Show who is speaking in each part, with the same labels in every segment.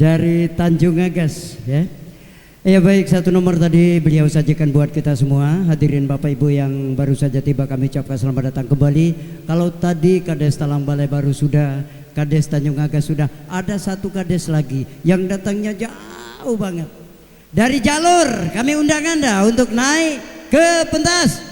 Speaker 1: dari Tanjung Agas ya. Ya baik, satu nomor tadi beliau sajikan buat kita semua. Hadirin Bapak Ibu yang baru saja tiba, kami ucapkan selamat datang kembali. Kalau tadi Kades Talang Balai baru sudah, Kades Tanjung Agas sudah, ada satu Kades lagi yang datangnya jauh banget dari jalur. Kami undang Anda untuk naik ke pentas.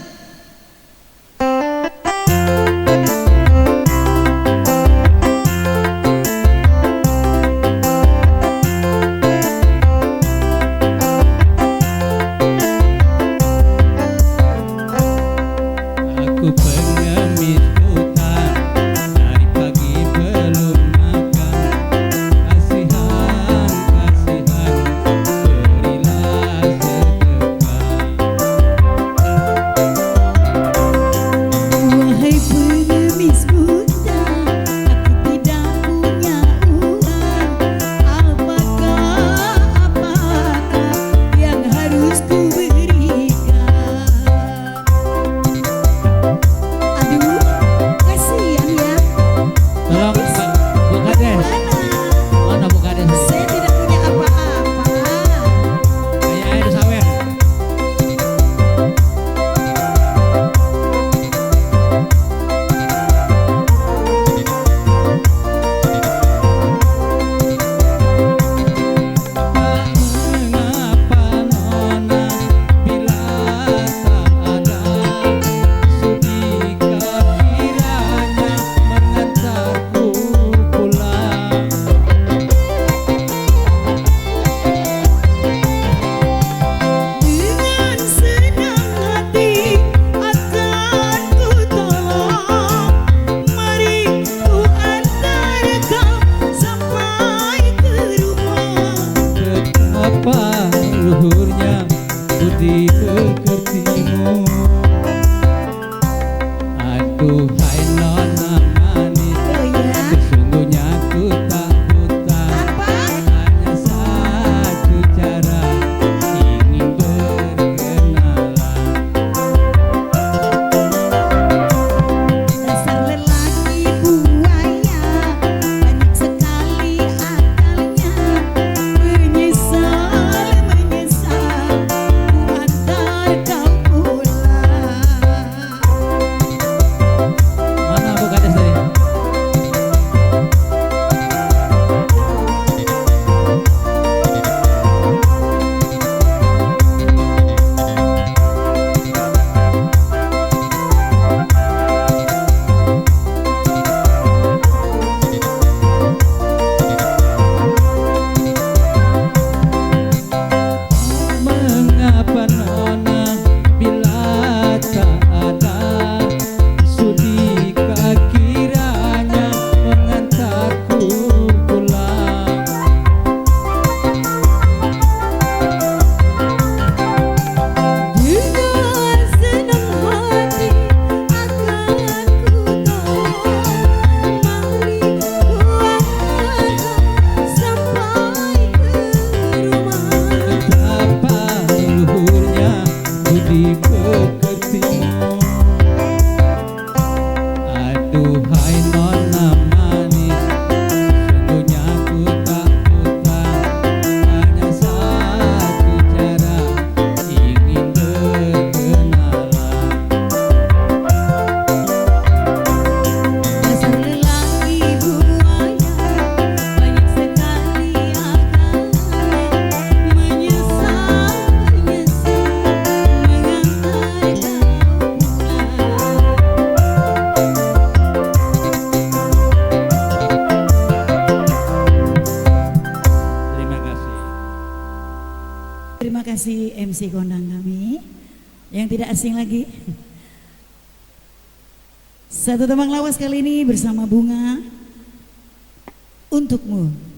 Speaker 2: MC kondang kami yang tidak asing lagi. Satu tembang lawas kali ini bersama Bunga Untukmu.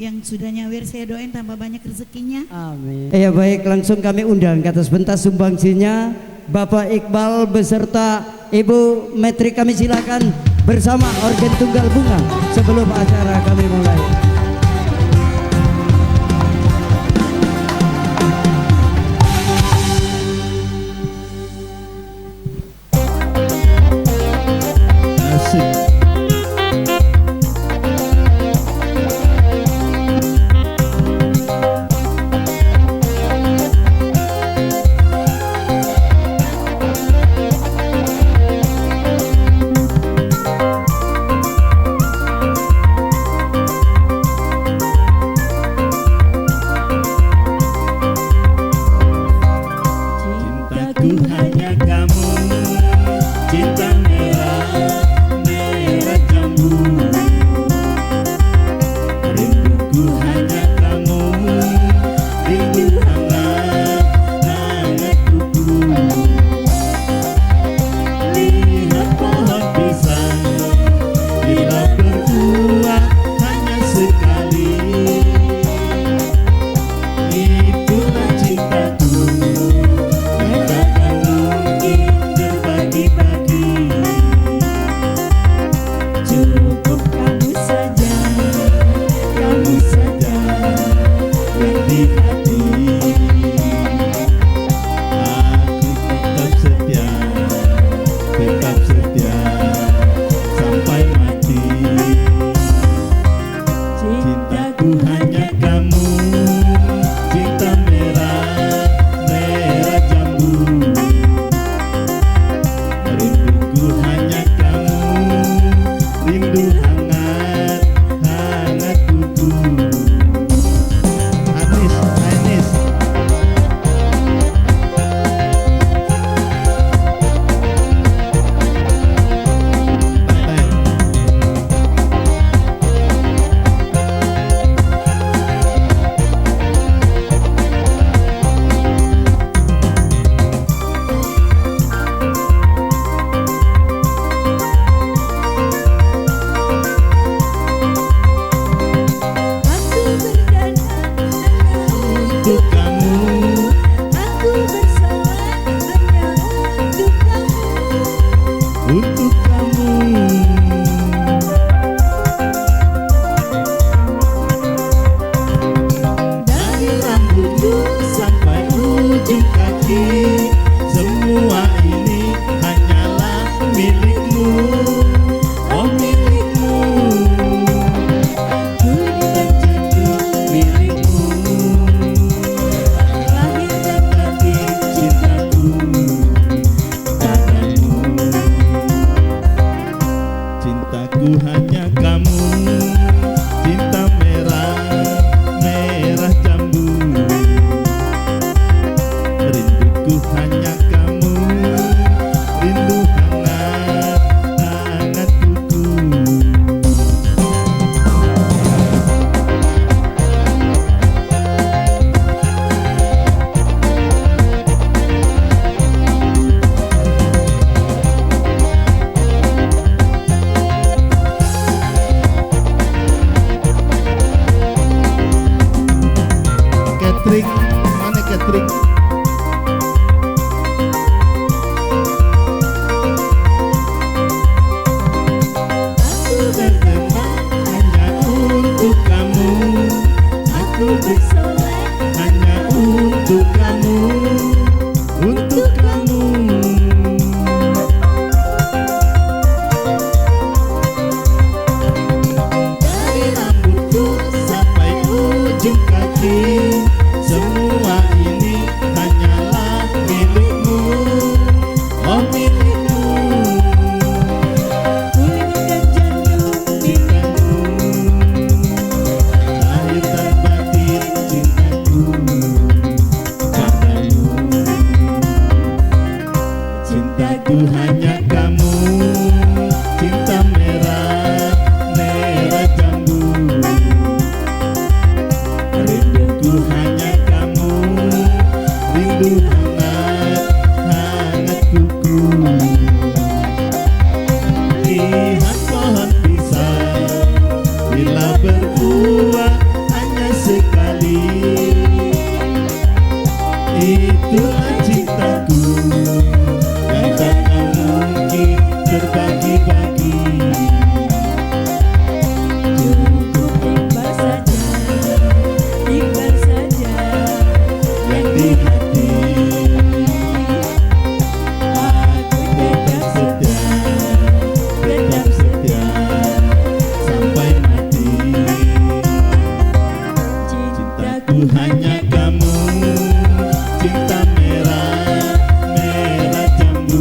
Speaker 2: Yang sudah nyawer saya doain tambah banyak rezekinya.
Speaker 1: Amin. Ya baik, langsung kami undang ke atas pentas sumbangsinya Bapak Iqbal beserta Ibu Metri, kami silakan bersama organ tunggal bunga sebelum acara kami mulai.
Speaker 3: Lihat pohon pisang bila berbuah Rinduku hanya kamu, cinta merah, merah jambu.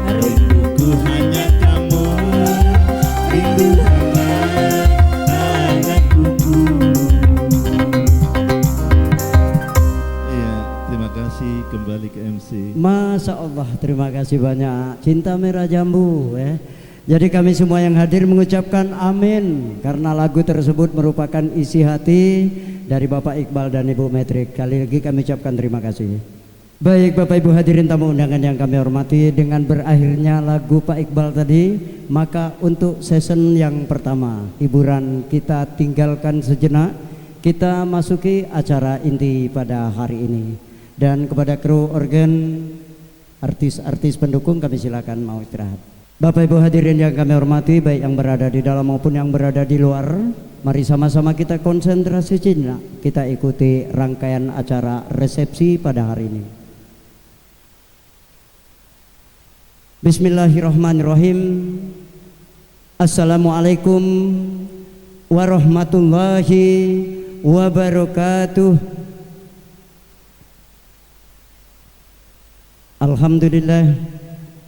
Speaker 3: Rinduku hanya kamu, rindu hangat, hangat kuku. Iya, terima kasih, kembali ke MC.
Speaker 1: Masya Allah, terima kasih banyak. Cinta merah jambu ya. Jadi kami semua yang hadir mengucapkan amin karena lagu tersebut merupakan isi hati dari Bapak Iqbal dan Ibu Metrik. Kali lagi kami ucapkan terima kasih. Baik Bapak Ibu hadirin tamu undangan yang kami hormati, dengan berakhirnya lagu Pak Iqbal tadi, maka untuk season yang pertama hiburan kita tinggalkan sejenak, kita masuki acara inti pada hari ini. Dan kepada kru organ, artis-artis pendukung kami silakan mau istirahat. Bapak Ibu hadirin yang kami hormati, baik yang berada di dalam maupun yang berada di luar, mari sama-sama kita konsentrasi sejenak, kita ikuti rangkaian acara resepsi pada hari ini. Bismillahirrahmanirrahim. Assalamualaikum warahmatullahi wabarakatuh.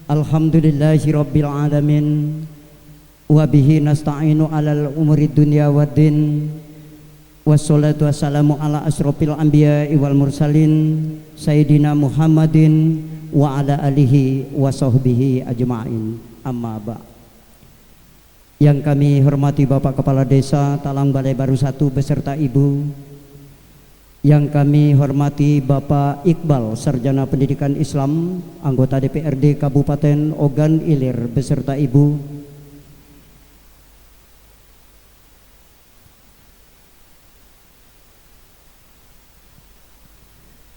Speaker 1: Alhamdulillahi rabbil alamin, wa bihi nasta'inu alal umuri dunya waddin, wassalatu wassalamu ala asrofil anbiya'i wal mursalin sayyidina Muhammadin wa ala alihi wa sahbihi ajma'in, amma ba'. Yang kami hormati Bapak Kepala Desa Talang Balai Baru 1 beserta Ibu, yang kami hormati Bapak Iqbal, Sarjana Pendidikan Islam, anggota DPRD Kabupaten Ogan Ilir beserta Ibu.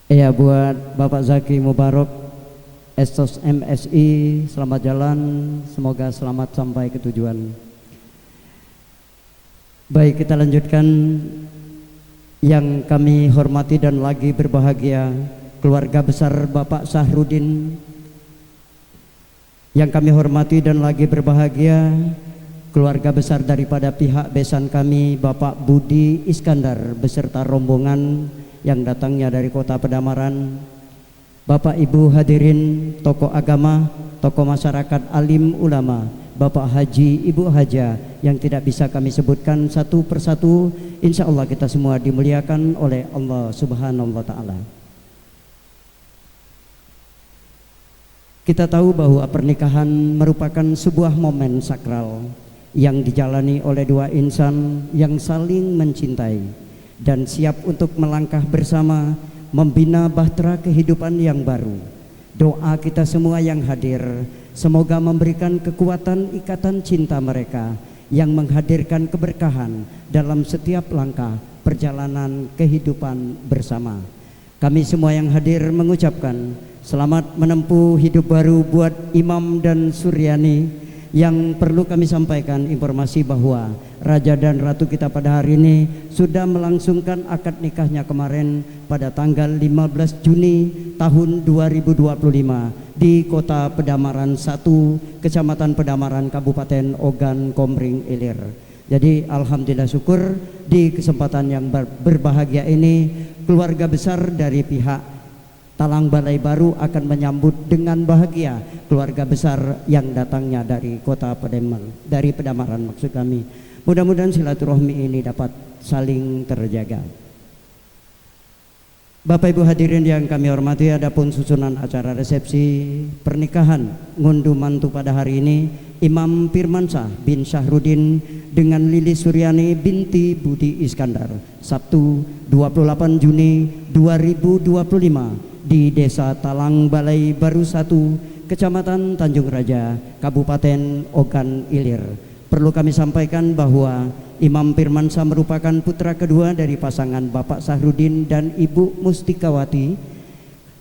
Speaker 1: Ya, buat Bapak Zaki Mubarak, Estos MSI, selamat jalan, semoga selamat sampai ke tujuan. Baik, kita lanjutkan. Yang kami hormati dan lagi berbahagia keluarga besar Bapak Sahrudin, yang kami hormati dan lagi berbahagia keluarga besar daripada pihak besan kami Bapak Budi Iskandar beserta rombongan yang datangnya dari kota Pedamaran. Bapak Ibu hadirin, tokoh agama, tokoh masyarakat, alim ulama, Bapak Haji, Ibu Haja yang tidak bisa kami sebutkan satu persatu, insya Allah kita semua dimuliakan oleh Allah Subhanahu wa Ta'ala. Kita tahu bahwa pernikahan merupakan sebuah momen sakral yang dijalani oleh dua insan yang saling mencintai dan siap untuk melangkah bersama membina bahtera kehidupan yang baru. Doa kita semua yang hadir, semoga memberikan kekuatan ikatan cinta mereka yang menghadirkan keberkahan dalam setiap langkah perjalanan kehidupan bersama. Kami semua yang hadir mengucapkan selamat menempuh hidup baru buat Imam dan Suryani. Yang perlu kami sampaikan informasi bahwa Raja dan Ratu kita pada hari ini sudah melangsungkan akad nikahnya kemarin pada tanggal 15 Juni tahun 2025 di Kota Pedamaran 1, Kecamatan Pedamaran, Kabupaten Ogan Komering Ilir. Jadi alhamdulillah syukur di kesempatan yang berbahagia ini keluarga besar dari pihak Talang Balai Baru akan menyambut dengan bahagia keluarga besar yang datangnya dari kota Pedamaran maksud kami. Mudah-mudahan silaturahmi ini dapat saling terjaga. Bapak Ibu hadirin yang kami hormati, adapun susunan acara resepsi pernikahan ngunduh mantu pada hari ini Imam Firmansyah bin Syahrudin dengan Lili Suryani binti Budi Iskandar, Sabtu 28 Juni 2025 di Desa Talang Balai Baru 1, Kecamatan Tanjung Raja, Kabupaten Ogan Ilir. Perlu kami sampaikan bahwa Imam Firmansyah merupakan putra kedua dari pasangan Bapak Sahrudin dan Ibu Mustikawati,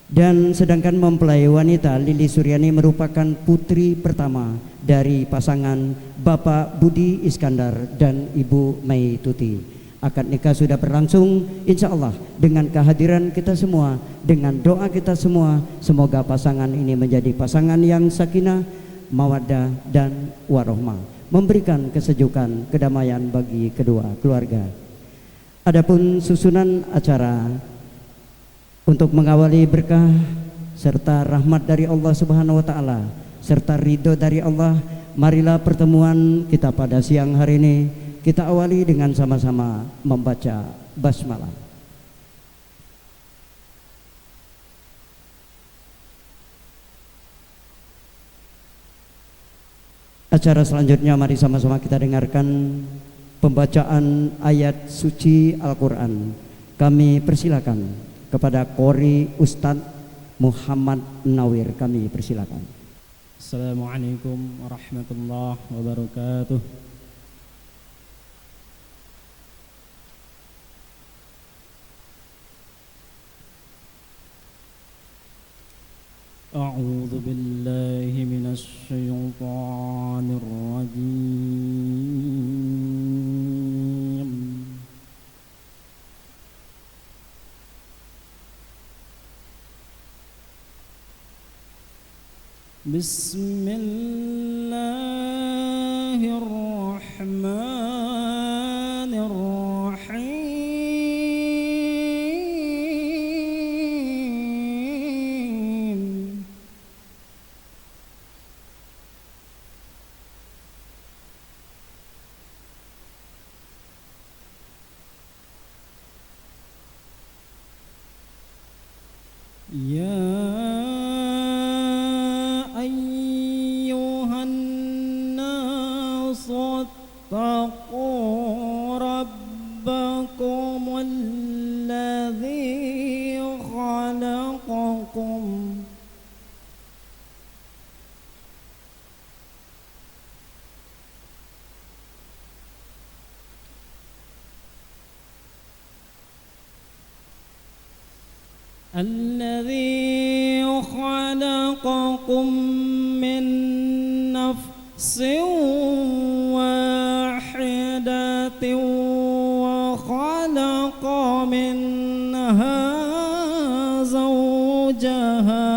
Speaker 1: dan sedangkan mempelai wanita Lili Suryani merupakan putri pertama dari pasangan Bapak Budi Iskandar dan Ibu Mei Tuti. Akad nikah sudah berlangsung, insya Allah dengan kehadiran kita semua, dengan doa kita semua, semoga pasangan ini menjadi pasangan yang sakinah, mawaddah dan warohmah, memberikan kesejukan, kedamaian bagi kedua keluarga. Adapun susunan acara untuk mengawali berkah serta rahmat dari Allah Subhanahu wa taala serta ridho dari Allah, marilah pertemuan kita pada siang hari ini kita awali dengan sama-sama membaca basmalah. Acara selanjutnya mari sama-sama kita dengarkan pembacaan ayat suci Al-Quran. Kami persilakan kepada Qori Ustadz Muhammad Nawir, kami persilakan.
Speaker 4: Assalamualaikum warahmatullahi wabarakatuh. أعوذ بالله من الشيطان الرجيم. بسم الله الرحمن الرحيم. يا أيها الناس اتقوا ربكم الذي خلقكم من نفس واحدة وخلق منها زوجها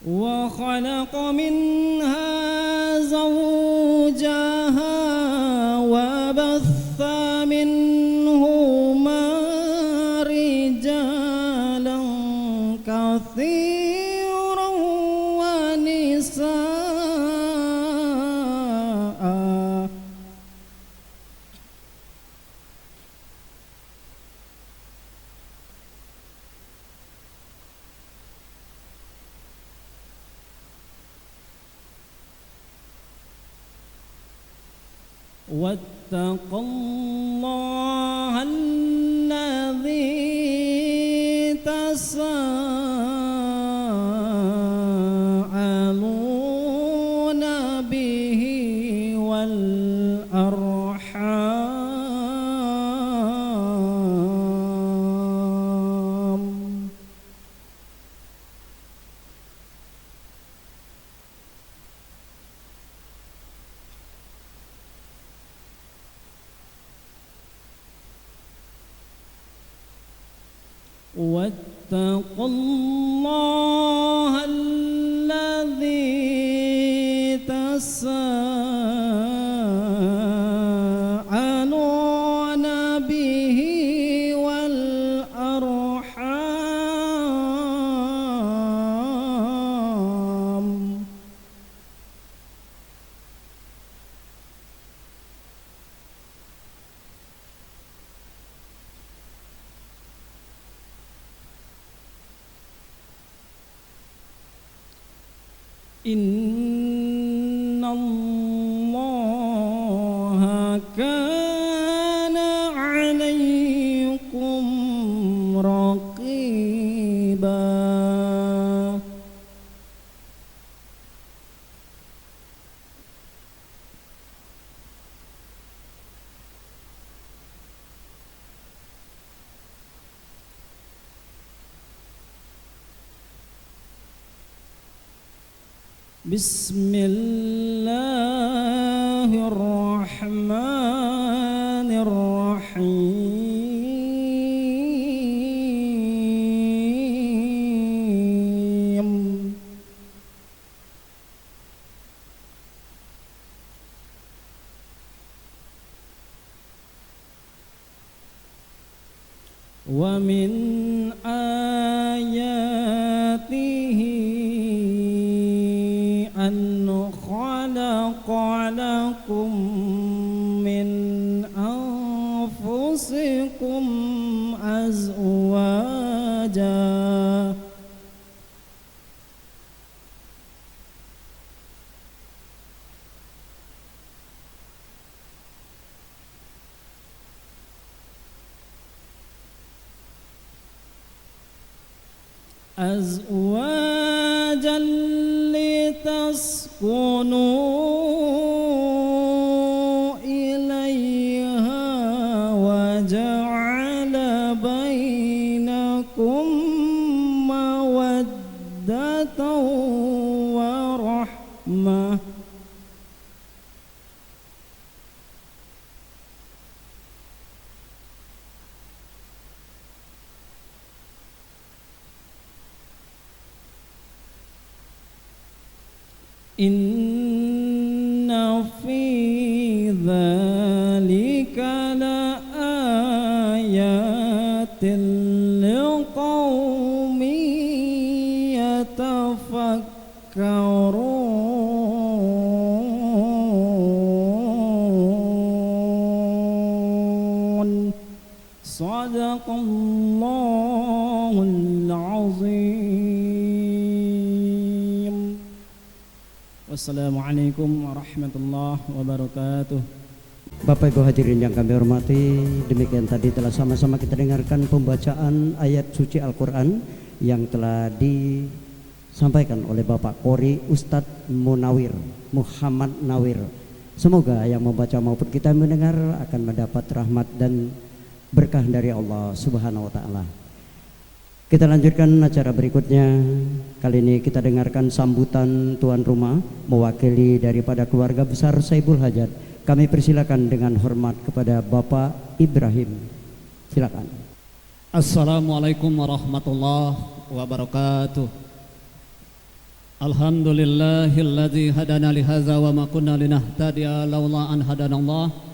Speaker 4: وخلق منها زوجها وبث منهما رجالا كثيرا ونساء واتقوا الله الذي تساءلون به والأرحام واتقوا الله الذي تساءلون به والأرحام إن الله كان عليكم رقيبا بسم الله الرحمن الرحيم ومن آياته أن خلق لكم من أنفسكم أزواجا لتسكنوا إليها وجعل بينكم مودة ورحمة إن في ذلك لآيات لقوم يتفكرون صدق الله العظيم. Wassalamualaikum warahmatullahi wabarakatuh.
Speaker 1: Bapak Ibu hadirin yang kami hormati, demikian tadi telah sama-sama kita dengarkan pembacaan ayat suci Al-Quran yang telah disampaikan oleh Bapak Qori Ustadz Munawir Muhammad Nawir. Semoga yang membaca maupun kita mendengar akan mendapat rahmat dan berkah dari Allah Subhanahu wa Ta'ala. Kita lanjutkan acara berikutnya. Kali ini kita dengarkan sambutan tuan rumah mewakili daripada keluarga besar Saibul Hajat. Kami persilakan dengan hormat kepada Bapak Ibrahim. Silakan.
Speaker 5: Assalamualaikum warahmatullahi wabarakatuh. Alhamdulillahilladzi hadana li hadza wa ma kunna linahtadiya laula an hadanallah.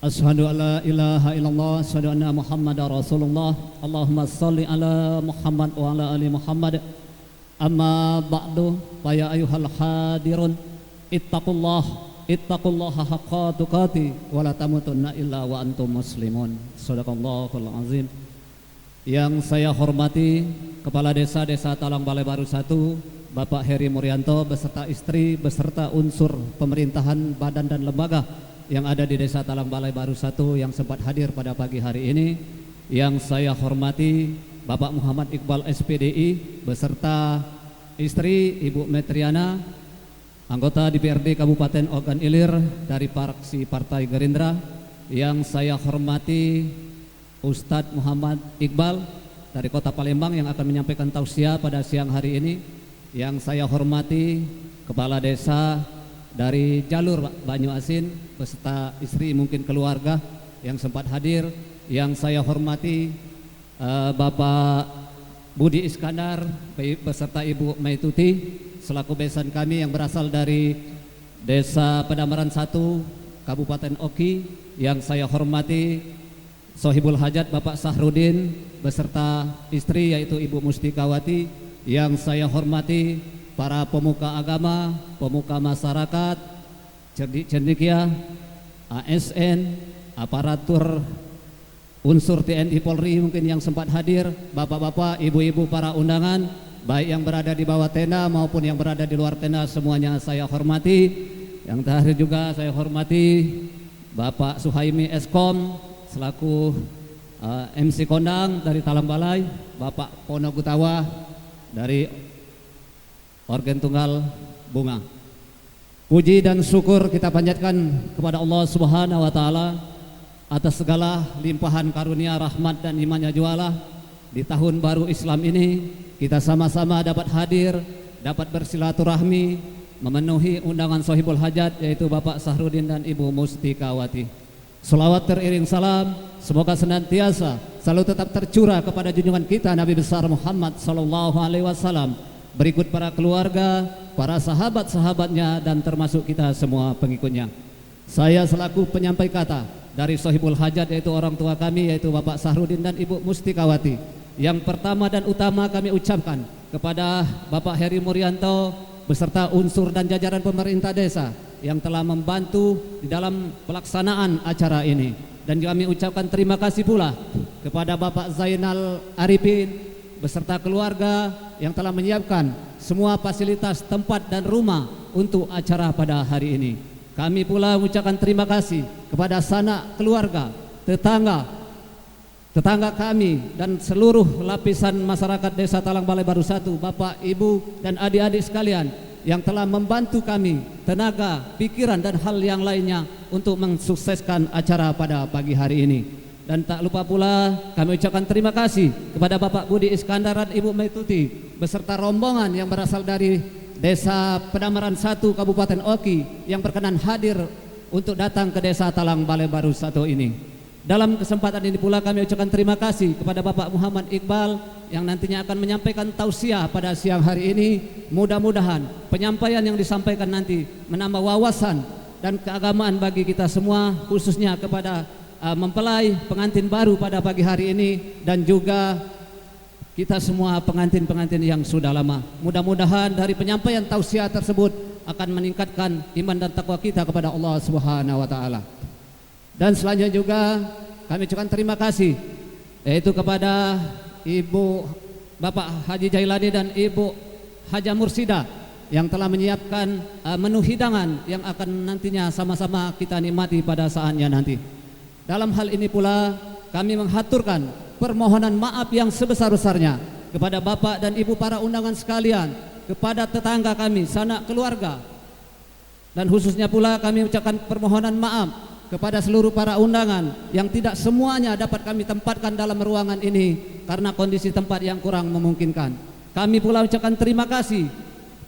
Speaker 5: Asyhadu an la ilaha illallah, asyhadu anna Muhammadar Rasulullah. Allahumma shalli ala Muhammad wa ala ali Muhammad. Amma ba'du, fa ya ayyuhal hadirun ittaqullaha haqqa tuqatih wa la tamutunna illa wa antum muslimun. Shadaqallahul azim. Yang saya hormati Kepala Desa Talang Balai Baru 1, Bapak Heri Muryanto beserta istri beserta unsur pemerintahan badan dan lembaga yang ada di Desa Talang Balai Baru 1 yang sempat hadir pada pagi hari ini. Yang saya hormati Bapak Muhammad Iqbal SPDI beserta istri Ibu Metriana, anggota DPRD Kabupaten Ogan Ilir dari fraksi Partai Gerindra. Yang saya hormati Ustadz Muhammad Iqbal dari Kota Palembang yang akan menyampaikan tausiah pada siang hari ini. Yang saya hormati Kepala Desa dari jalur Banyu Asin beserta istri mungkin keluarga yang sempat hadir. Yang saya hormati Bapak Budi Iskandar beserta Ibu Maituti selaku besan kami yang berasal dari Desa Pedamaran 1 Kabupaten Oki. Yang saya hormati Sohibul Hajat Bapak Sahrudin beserta istri yaitu Ibu Mustikawati. Yang saya hormati para pemuka agama, pemuka masyarakat, cendekia, ASN, aparatur, unsur TNI Polri mungkin yang sempat hadir, bapak-bapak, ibu-ibu para undangan, baik yang berada di bawah tenda maupun yang berada di luar tenda, semuanya saya hormati. Yang terakhir juga saya hormati Bapak Suhaimi Eskom selaku MC Kondang dari Talang Balai, Bapak Pono Gutawa dari Organ Tunggal Bunga. Puji dan syukur kita panjatkan kepada Allah Subhanahu wa Ta'ala atas segala limpahan karunia, rahmat dan imannya jualah. Di tahun baru Islam ini kita sama-sama dapat hadir, dapat bersilaturahmi, memenuhi undangan Sohibul Hajat yaitu Bapak Sahrudin dan Ibu Mustikawati. Salawat teriring salam semoga senantiasa selalu tetap tercurah kepada junjungan kita Nabi besar Muhammad sallallahu alaihi wasallam, berikut para keluarga, para sahabat-sahabatnya dan termasuk kita semua pengikutnya. Saya selaku penyampai kata dari Sohibul Hajat, yaitu orang tua kami, yaitu Bapak Sahrudin dan Ibu Mustikawati. Yang pertama dan utama kami ucapkan kepada Bapak Heri Muryanto beserta unsur dan jajaran pemerintah desa yang telah membantu di dalam pelaksanaan acara ini. Dan kami ucapkan terima kasih pula kepada Bapak Zainal Arifin beserta keluarga yang telah menyiapkan semua fasilitas tempat dan rumah untuk acara pada hari ini. Kami pula mengucapkan terima kasih kepada sanak keluarga, tetangga kami dan seluruh lapisan masyarakat Desa Talang Balai Baru 1, Bapak, Ibu dan adik-adik sekalian yang telah membantu kami tenaga, pikiran dan hal yang lainnya untuk mensukseskan acara pada pagi hari ini. Dan tak lupa pula kami ucapkan terima kasih kepada Bapak Budi Iskandar dan Ibu Maituti beserta rombongan yang berasal dari Desa Pedamaran 1 Kabupaten Oki yang berkenan hadir untuk datang ke Desa Talang Balai Baru 1 ini. Dalam kesempatan ini pula kami ucapkan terima kasih kepada Bapak Muhammad Iqbal yang nantinya akan menyampaikan tausiah pada siang hari ini. Mudah-mudahan penyampaian yang disampaikan nanti menambah wawasan dan keagamaan bagi kita semua, khususnya kepada mempelai pengantin baru pada pagi hari ini dan juga kita semua pengantin-pengantin yang sudah lama. Mudah-mudahan dari penyampaian tausiah tersebut akan meningkatkan iman dan takwa kita kepada Allah Subhanahu wa taala. Dan selanjutnya juga kami ucapkan terima kasih yaitu kepada Ibu Bapak Haji Jailani dan Ibu Haja Mursida yang telah menyiapkan menu hidangan yang akan nantinya sama-sama kita nikmati pada saatnya nanti. Dalam hal ini pula kami menghaturkan permohonan maaf yang sebesar-besarnya kepada Bapak dan Ibu para undangan sekalian, kepada tetangga kami, sanak keluarga, dan khususnya pula kami ucapkan permohonan maaf kepada seluruh para undangan yang tidak semuanya dapat kami tempatkan dalam ruangan ini karena kondisi tempat yang kurang memungkinkan. Kami pula ucapkan terima kasih,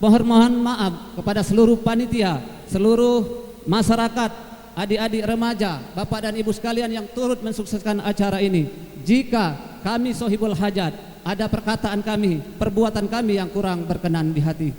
Speaker 5: mohon maaf kepada seluruh panitia, seluruh masyarakat, adik-adik remaja, Bapak dan Ibu sekalian yang turut mensukseskan acara ini. Jika kami Sohibul Hajat ada perkataan kami, perbuatan kami yang kurang berkenan di hati.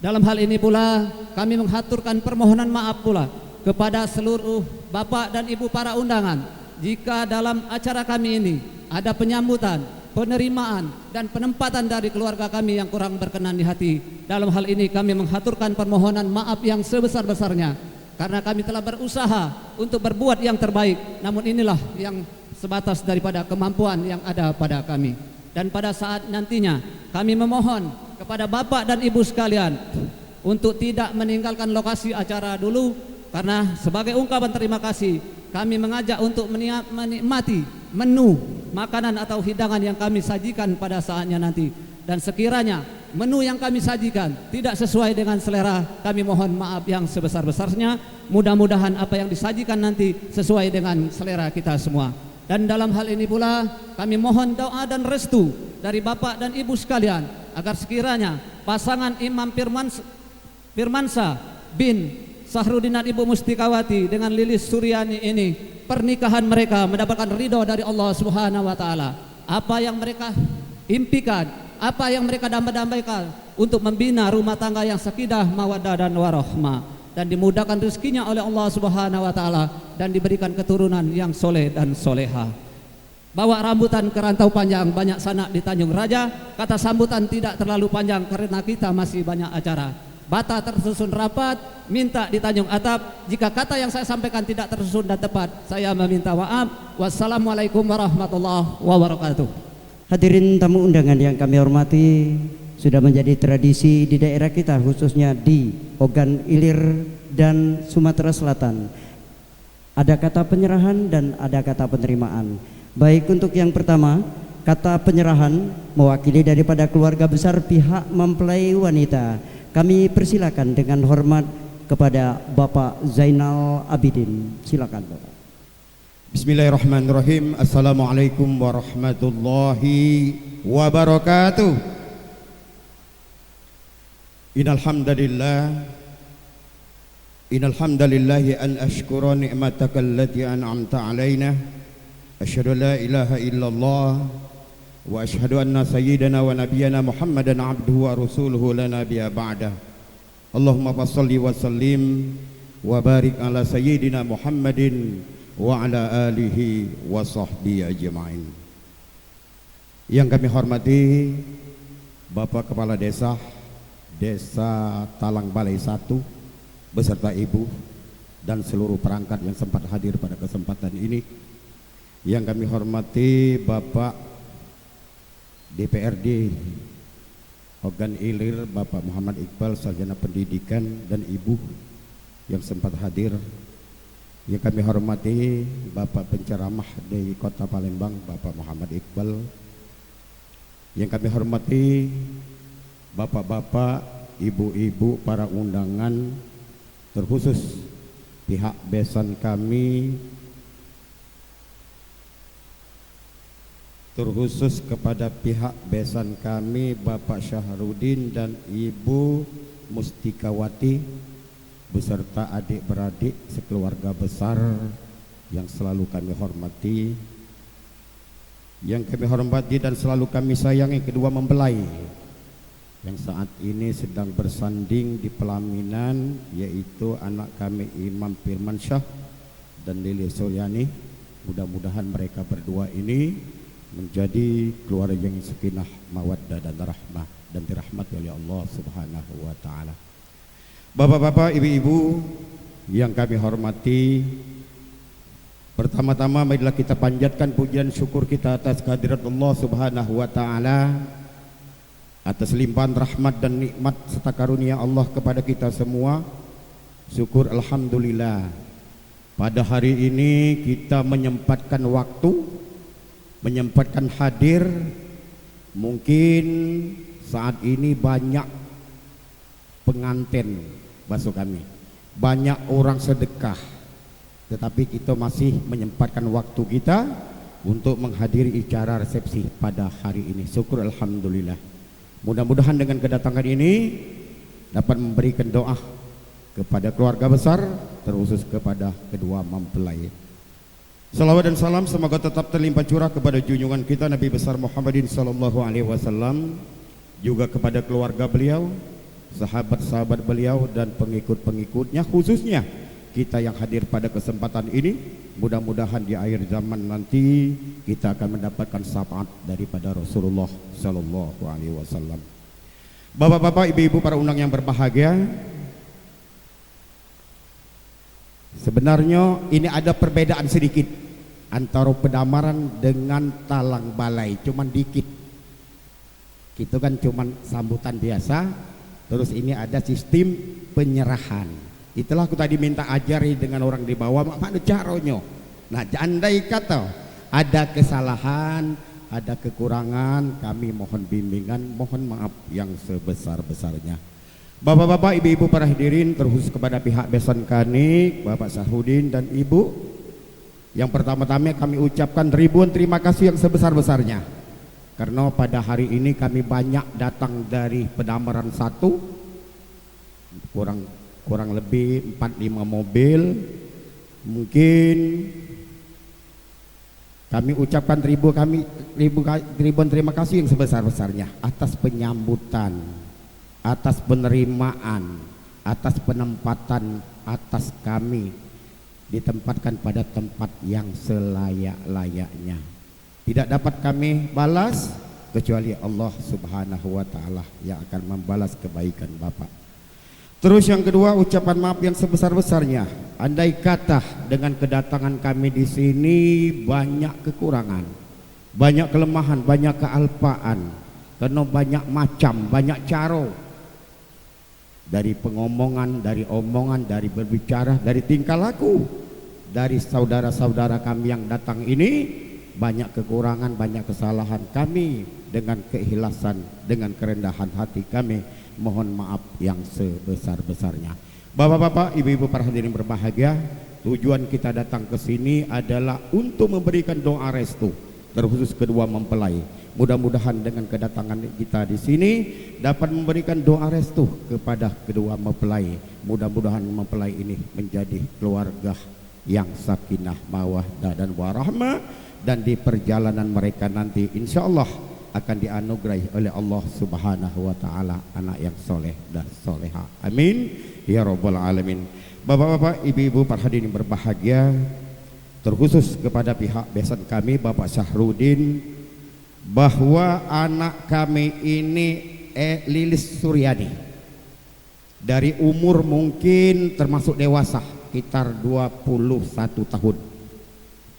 Speaker 5: Dalam hal ini pula kami menghaturkan permohonan maaf pula kepada seluruh Bapak dan Ibu para undangan jika dalam acara kami ini ada penyambutan, penerimaan dan penempatan dari keluarga kami yang kurang berkenan di hati. Dalam hal ini kami menghaturkan permohonan maaf yang sebesar-besarnya karena kami telah berusaha untuk berbuat yang terbaik, namun inilah yang sebatas daripada kemampuan yang ada pada kami. Dan pada saat nantinya kami memohon kepada Bapak dan Ibu sekalian untuk tidak meninggalkan lokasi acara dulu, karena sebagai ungkapan terima kasih kami mengajak untuk menikmati menu makanan atau hidangan yang kami sajikan pada saatnya nanti. Dan sekiranya menu yang kami sajikan tidak sesuai dengan selera, kami mohon maaf yang sebesar-besarnya. Mudah-mudahan apa yang disajikan nanti sesuai dengan selera kita semua. Dan dalam hal ini pula kami mohon doa dan restu dari Bapak dan Ibu sekalian agar sekiranya pasangan Imam Firmansa bin Sahrudin dan Ibu Mustikawati dengan Lilis Suryani ini, pernikahan mereka mendapatkan ridho dari Allah Subhanahu wa taala. Apa yang mereka impikan, apa yang mereka damai-damaikan untuk membina rumah tangga yang sakinah, mawaddah dan warahmah, dan dimudahkan rezekinya oleh Allah Subhanahu wa taala dan diberikan keturunan yang soleh dan soleha. Bawa rambutan ke rantau panjang, banyak sanak di Tanjung Raja. Kata sambutan tidak terlalu panjang karena kita masih banyak acara. Bata tersusun rapat, minta di Tanjung Atap. Jika kata yang saya sampaikan tidak tersusun dan tepat, saya meminta maaf. Wassalamualaikum warahmatullahi wabarakatuh.
Speaker 1: Hadirin tamu undangan yang kami hormati, sudah menjadi tradisi di daerah kita khususnya di Ogan Ilir dan Sumatera Selatan. Ada kata penyerahan dan ada kata penerimaan. Baik, untuk yang pertama, kata penyerahan mewakili daripada keluarga besar pihak mempelai wanita. Kami persilakan dengan hormat kepada Bapak Zainal Abidin. Silakan Bapak.
Speaker 6: Bismillahirrahmanirrahim. Assalamualaikum warahmatullahi wabarakatuh. Innal hamdalillah Innal hamdalillah an ashkura ni'mataka allati an'amta alaina. Asyhadu la ilaha illallah wa asyhadu anna sayyidana wa nabiyyana Muhammadan abduhu wa rasuluhu la nabiyya ba'dah. Allahumma shalli wa sallim wa barik ala sayyidina Muhammadin wa ala alihi wa sahbihi ajma'in. Yang kami hormati Bapak Kepala Desa Talang Balai 1 beserta Ibu dan seluruh perangkat yang sempat hadir pada kesempatan ini. Yang kami hormati Bapak DPRD Hogan Ilir Bapak Muhammad Iqbal Sarjana Pendidikan dan Ibu yang sempat hadir. Yang kami hormati Bapak Penceramah dari Kota Palembang Bapak Muhammad Iqbal. Yang kami hormati bapak-bapak, ibu-ibu, para undangan, terkhusus pihak besan kami, terkhusus kepada pihak besan kami Bapak Syahrudin dan Ibu Mustikawati beserta adik-beradik sekeluarga besar yang selalu kami hormati, yang kami hormati dan selalu kami sayangi kedua mempelai yang saat ini sedang bersanding di pelaminan, yaitu anak kami Imam Firmansyah dan Lili Suryani. Mudah-mudahan mereka berdua ini menjadi keluarga yang sakinah, mawaddah dan rahmah dan dirahmati oleh Allah Subhanahu wa taala. Bapak-bapak, ibu-ibu yang kami hormati, pertama-tama marilah kita panjatkan pujian syukur kita atas kehadirat Allah Subhanahu wa taala, atas limpahan rahmat dan nikmat serta karunia Allah kepada kita semua. Syukur alhamdulillah, pada hari ini kita menyempatkan waktu, menyempatkan hadir. Mungkin saat ini banyak pengantin masuk kami, banyak orang sedekah, tetapi kita masih menyempatkan waktu kita untuk menghadiri acara resepsi pada hari ini. Syukur alhamdulillah. Mudah-mudahan dengan kedatangan ini dapat memberikan doa kepada keluarga besar, terkhusus kepada kedua mempelai. Salawat dan salam semoga tetap terlimpah curah kepada junjungan kita Nabi besar Muhammadin sallallahu alaihi wasallam, juga kepada keluarga beliau, sahabat-sahabat beliau dan pengikut-pengikutnya, khususnya kita yang hadir pada kesempatan ini. Mudah-mudahan di akhir zaman nanti kita akan mendapatkan syafaat daripada Rasulullah sallallahu alaihi wasallam. Bapak-bapak, ibu-ibu, para undang yang berbahagia, sebenarnya ini ada perbedaan sedikit antara Pedamaran dengan Talang Balai, cuman dikit. Kita kan cuman sambutan biasa, terus ini ada sistem penyerahan. Itulah aku tadi minta ajari dengan orang di bawah, mana caranya. Nah, andai kata ada kesalahan, ada kekurangan, kami mohon bimbingan, mohon maaf yang sebesar-besarnya. Bapak-bapak, ibu-ibu, para hadirin, terkhusus kepada pihak besan kami, Bapak Sahudin dan Ibu, yang pertama-tama kami ucapkan ribuan terima kasih yang sebesar-besarnya, karena pada hari ini kami banyak datang dari Pedamaran 1, kurang lebih 4-5 mobil. Mungkin kami ucapkan ribuan terima kasih yang sebesar-besarnya atas penyambutan, atas penerimaan, atas penempatan, atas kami ditempatkan pada tempat yang selayak-layaknya. Tidak dapat kami balas kecuali Allah Subhanahu wa taala yang akan membalas kebaikan Bapak. Terus yang kedua, ucapan maaf yang sebesar-besarnya. Andai kata dengan kedatangan kami di sini banyak kekurangan, banyak kelemahan, banyak kealpaan, karena banyak macam, banyak cara, dari pengomongan, dari omongan, dari berbicara, dari tingkah laku, dari saudara-saudara kami yang datang ini, banyak kekurangan, banyak kesalahan. Kami dengan keikhlasan, dengan kerendahan hati kami mohon maaf yang sebesar-besarnya. Bapak-bapak, ibu-ibu, para hadirin berbahagia, tujuan kita datang ke sini adalah untuk memberikan doa restu terkhusus kedua mempelai. Mudah-mudahan dengan kedatangan kita di sini dapat memberikan doa restu kepada kedua mempelai. Mudah-mudahan mempelai ini menjadi keluarga yang sakinah, mawaddah dan warahmah, dan di perjalanan mereka nanti insya Allah akan dianugerahi oleh Allah Subhanahu wa taala anak yang soleh dan soleha. Amin ya rabbal alamin. Bapak-bapak, ibu-ibu, para hadirin berbahagia, terkhusus kepada pihak besan kami Bapak Syahrudin, bahwa anak kami ini Lilis Suryani dari umur mungkin termasuk dewasa sekitar 21 tahun,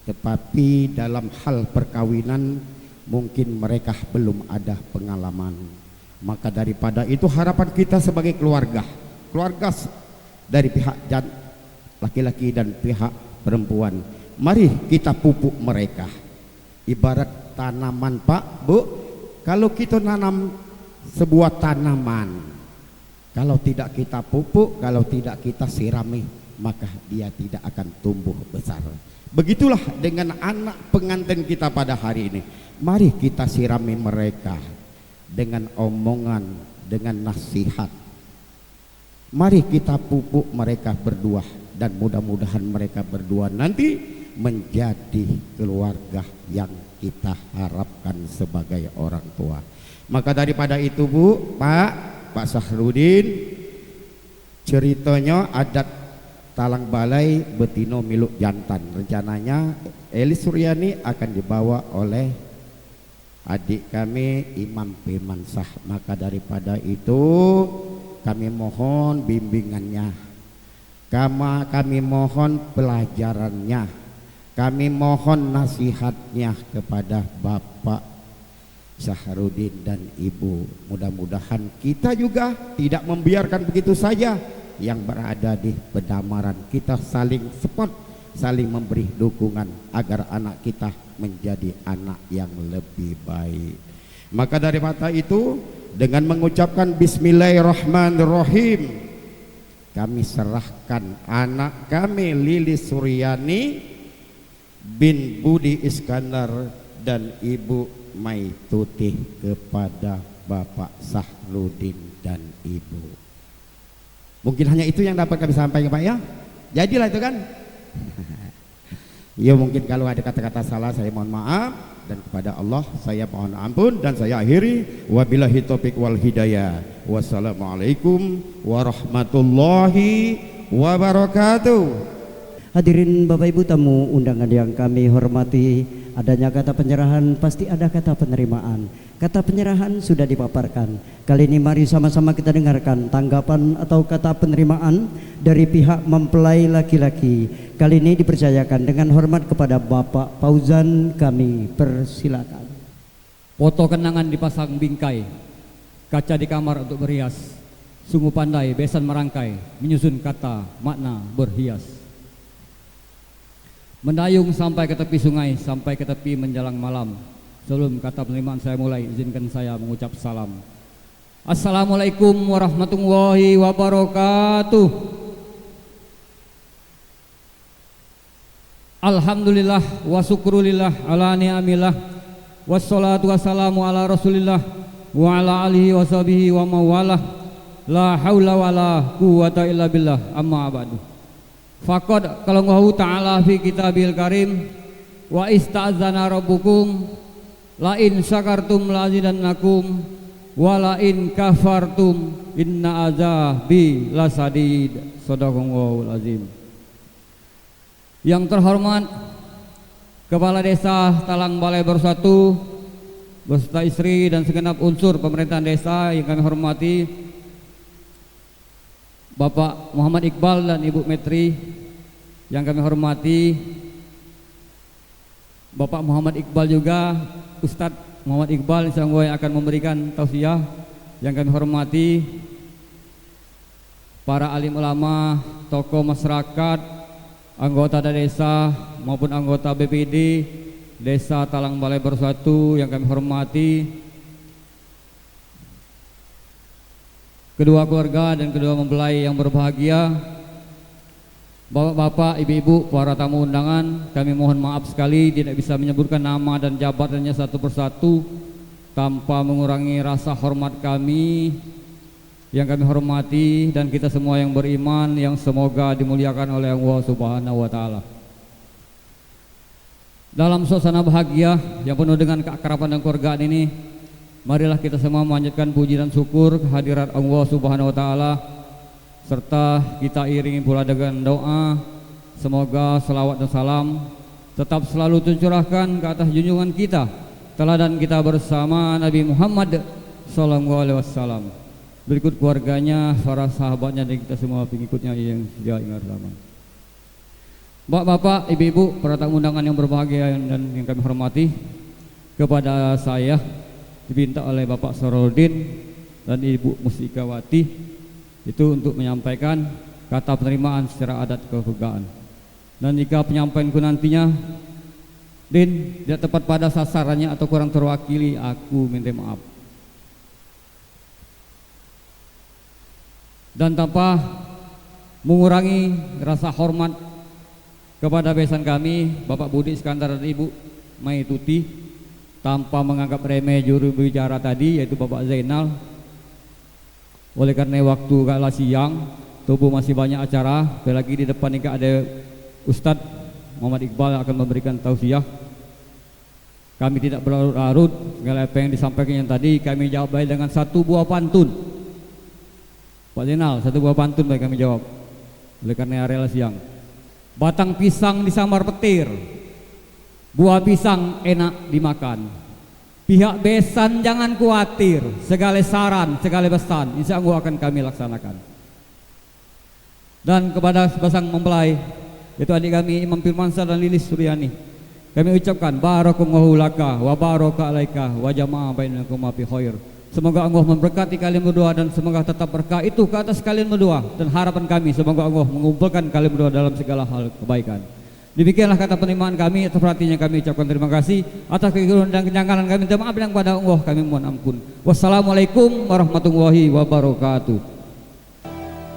Speaker 6: tetapi dalam hal perkawinan mungkin mereka belum ada pengalaman. Maka daripada itu harapan kita sebagai keluarga dari pihak laki-laki dan pihak perempuan, mari kita pupuk mereka. Ibarat tanaman, Pak, Bu, kalau kita nanam sebuah tanaman, kalau tidak kita pupuk, kalau tidak kita sirami, maka dia tidak akan tumbuh besar. Begitulah dengan anak pengantin kita pada hari ini. Mari kita sirami mereka dengan omongan, dengan nasihat. Mari kita pupuk mereka berdua, dan mudah-mudahan mereka berdua nanti menjadi keluarga yang kita harapkan sebagai orang tua. Maka daripada itu, Bu, Pak Syahrudin, ceritanya adat Talang Balai betino miluk jantan. Rencananya Lilis Suryani akan dibawa oleh adik kami Imam Pimansah. Maka daripada itu kami mohon bimbingannya, kami mohon pelajarannya, kami mohon nasihatnya kepada Bapak Syahrudin dan Ibu. Mudah-mudahan kita juga tidak membiarkan begitu saja yang berada di pedamaran. Kita saling support, saling memberi dukungan agar anak kita menjadi anak yang lebih baik. Maka daripada itu, dengan mengucapkan Bismillahirrahmanirrahim, kami serahkan anak kami Lilis Suryani bin Budi Iskandar dan Ibu Maituti kepada Bapak Syahrudin dan Ibu. Mungkin hanya itu yang dapat kami sampaikan, Pak, ya. Jadilah itu kan. Ya, mungkin kalau ada kata-kata salah saya mohon maaf, dan kepada Allah saya mohon ampun, dan saya akhiri wabillahi taufik wal hidayah. Wassalamualaikum warahmatullahi wabarakatuh.
Speaker 1: Hadirin Bapak Ibu tamu undangan yang kami hormati, adanya kata penyerahan pasti ada kata penerimaan. Kata penyerahan sudah dipaparkan. Kali ini mari sama-sama kita dengarkan tanggapan atau kata penerimaan dari pihak mempelai laki-laki. Kali ini dipercayakan dengan hormat kepada Bapak Fauzan, kami persilakan.
Speaker 5: Foto kenangan dipasang bingkai, kaca di kamar untuk berhias. Sungguh pandai besan merangkai, menyusun kata makna berhias. Mendayung sampai ke tepi sungai, sampai ke tepi menjelang malam. Sebelum kata penerimaan saya mulai, izinkan saya mengucap salam. Assalamualaikum warahmatullahi wabarakatuh. Alhamdulillah wa syukrulillah ala ni'amillah, wassalatu wassalamu ala rasulillah wa ala alihi wa sahbihi wa mawalah. La haula wa la quwata illa billah, amma ba'du. Faqad qalallahu ta'ala fi kitabil karim, wa ista'zana rabbukum la in syakartum la azidannakum wa la in kafartum inna azabi lasadid. Shadaqallahul azim. Yang terhormat Kepala Desa Talang Balai Bersatu beserta istri dan segenap unsur pemerintahan desa yang kami hormati, Bapak Muhammad Iqbal dan Ibu Metri yang kami hormati, Bapak Muhammad Iqbal juga, Ustadz Muhammad Iqbal yang akan memberikan tausiah yang kami hormati, para alim ulama, tokoh masyarakat, anggota desa maupun anggota BPD Desa Talang Balai Bersatu yang kami hormati, kedua keluarga dan kedua mempelai yang berbahagia, Bapak-bapak, ibu-ibu, para tamu undangan, kami mohon maaf sekali tidak bisa menyebutkan nama dan jabatannya satu persatu tanpa mengurangi rasa hormat kami yang kami hormati dan kita semua yang beriman yang semoga dimuliakan oleh Allah Subhanahu wa taala. Dalam suasana bahagia yang penuh dengan keakraban dan keluargaan ini, marilah kita semua memanjatkan puji dan syukur kehadirat Allah Subhanahu wa taala serta kita iringi pula dengan doa semoga selawat dan salam tetap selalu tercurahkan ke atas junjungan kita, teladan kita bersama Nabi Muhammad sallallahu alaihi wasallam, berikut keluarganya, para sahabatnya dan kita semua pengikutnya yang setia ingat zaman. Bapak-bapak, ibu-ibu, para tamu undangan yang berbahagia dan yang kami hormati, kepada saya diminta oleh Bapak Sorodin dan Ibu Mustikawati itu untuk menyampaikan kata penerimaan secara adat kekeluargaan. Dan jika penyampaianku nantinya Din tidak tepat pada sasarannya atau kurang terwakili, aku minta maaf. Dan tanpa mengurangi rasa hormat kepada besan kami Bapak Budi Iskandar dan Ibu Mai Tuti, tanpa menganggap remeh juru bicara tadi yaitu Bapak Zainal. Oleh karena waktu kalah siang, tubuh masih banyak acara, apalagi di depan ini ada Ustadz Muhammad Iqbal yang akan memberikan tausiah. Kami tidak berlarut-larut, segala apa yang disampaikan yang tadi kami jawab baik dengan satu buah pantun. Pak Zainal, satu buah pantun baik kami jawab. Oleh karena area siang. Batang pisang disambar petir, buah pisang enak dimakan. Pihak besan jangan khawatir, segala saran, segala pesan insya Allah akan kami laksanakan. Dan kepada sepasang mempelai, yaitu adik kami Imam Firmansyah dan Lilis Suryani, kami ucapkan barakallahu laka wa baraka alaika wa jama'a bainakum fi khair. Semoga Allah memberkati kalian berdua dan semoga tetap berkah itu ke atas kalian berdua, dan harapan kami semoga Allah mengumpulkan kalian berdua dalam segala hal kebaikan. Demikianlah kata penerimaan kami, atas perhatiannya kami ucapkan terima kasih, atas kekeliruan dan kenyanganan kami minta maaf, dan kepada Allah kami mohon ampun. Wassalamualaikum warahmatullahi wabarakatuh.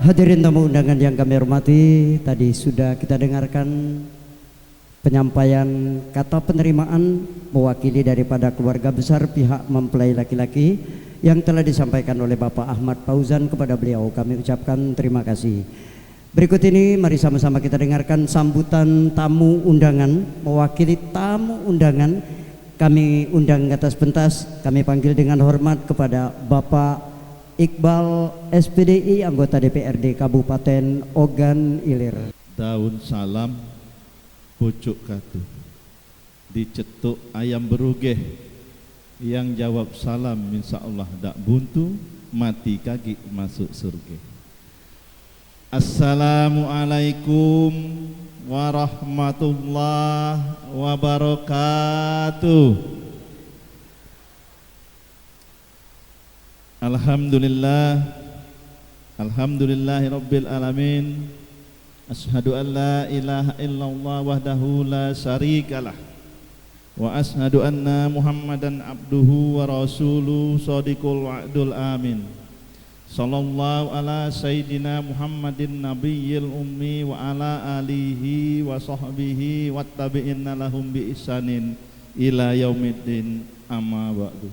Speaker 1: Hadirin tamu undangan yang kami hormati, tadi sudah kita dengarkan penyampaian kata penerimaan mewakili daripada keluarga besar pihak mempelai laki-laki yang telah disampaikan oleh Bapak Ahmad Fauzan. Kepada beliau kami ucapkan terima kasih. Berikut ini mari sama-sama kita dengarkan sambutan tamu undangan. Mewakili tamu undangan kami undang ke atas pentas, kami panggil dengan hormat kepada Bapak Iqbal SPDI, anggota DPRD Kabupaten Ogan Ilir.
Speaker 3: Daun salam pucuk katu, dicetuk ayam berugeh, yang jawab salam insya Allah dak buntu, mati kaki masuk surga. Assalamualaikum warahmatullahi wabarakatuh. Alhamdulillah, alhamdulillahi rabbil alamin. Ashhadu an la ilaha illallah wahdahu la syarikalah, wa ashhadu anna Muhammadan abduhu wa rasuluhu shadiqul wa'dul amin. Sallallahu ala sayyidina Muhammadin nabiyil ummi wa ala alihi wa sahbihi wattabi'inna lahum bi ihsanin ila yaumiddin, amma ba'du.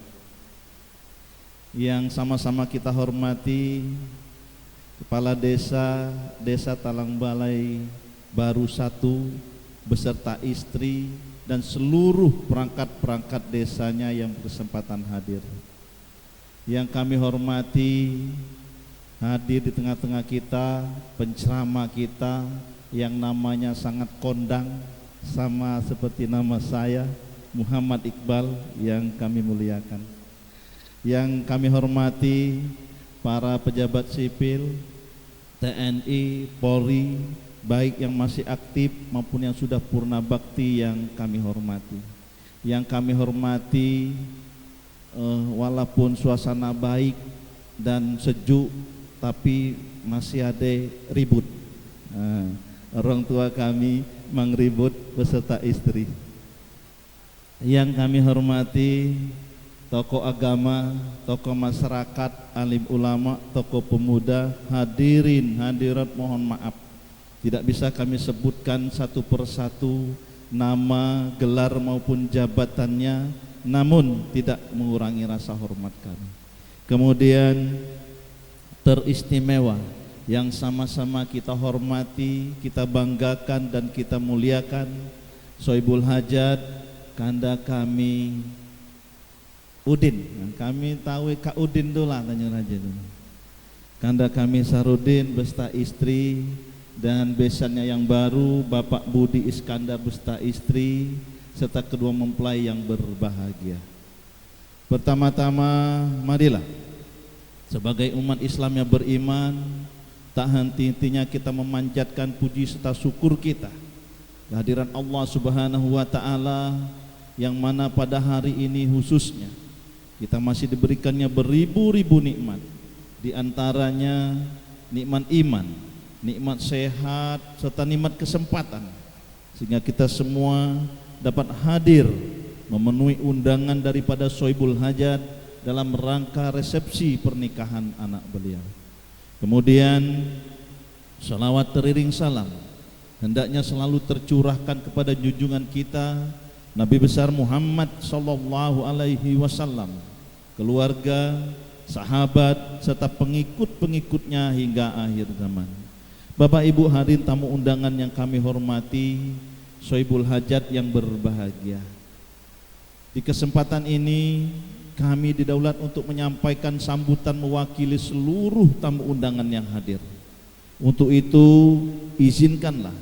Speaker 3: Yang sama-sama kita hormati Kepala Desa Talang Balai Baru 1 beserta istri dan seluruh perangkat-perangkat desanya yang berkesempatan hadir. Yang kami hormati, hadir di tengah-tengah kita penceramah kita yang namanya sangat kondang, sama seperti nama saya, Muhammad Iqbal, yang kami muliakan. Yang kami hormati para pejabat sipil, TNI, Polri, baik yang masih aktif maupun yang sudah purna bakti yang kami hormati. Yang kami hormati, walaupun suasana baik dan sejuk, tapi masih ada ribut. Orang tua kami mengribut beserta istri. Yang kami hormati tokoh agama, tokoh masyarakat, alim ulama, tokoh pemuda, hadirin hadirat mohon maaf. Tidak bisa kami sebutkan satu persatu nama, gelar maupun jabatannya, namun tidak mengurangi rasa hormat kami. Kemudian teristimewa yang sama-sama kita hormati, kita banggakan dan kita muliakan, Sohibul Hajat, kanda kami Udin. Nah, kami tahu Kak Udin dulu lah, tanya aja dulu. Kanda kami Sarudin beserta istri dan besannya yang baru Bapak Budi Iskandar beserta istri serta kedua mempelai yang berbahagia. Pertama-tama marilah sebagai umat Islam yang beriman, tak henti-hentinya kita memanjatkan puji serta syukur kita kehadiran Allah Subhanahu wa taala, yang mana pada hari ini khususnya kita masih diberikannya beribu-ribu nikmat, di antaranya nikmat iman, nikmat sehat serta nikmat kesempatan, sehingga kita semua dapat hadir memenuhi undangan daripada Sohibul Hajat dalam rangka resepsi pernikahan anak beliau. Kemudian salawat teriring salam hendaknya selalu tercurahkan kepada junjungan kita Nabi besar Muhammad sallallahu alaihi wasallam, keluarga, sahabat serta pengikut-pengikutnya hingga akhir zaman. Bapak Ibu hadirin tamu undangan yang kami hormati, Sohibul Hajat yang berbahagia. Di kesempatan ini kami didaulat untuk menyampaikan sambutan mewakili seluruh tamu undangan yang hadir. Untuk itu izinkanlah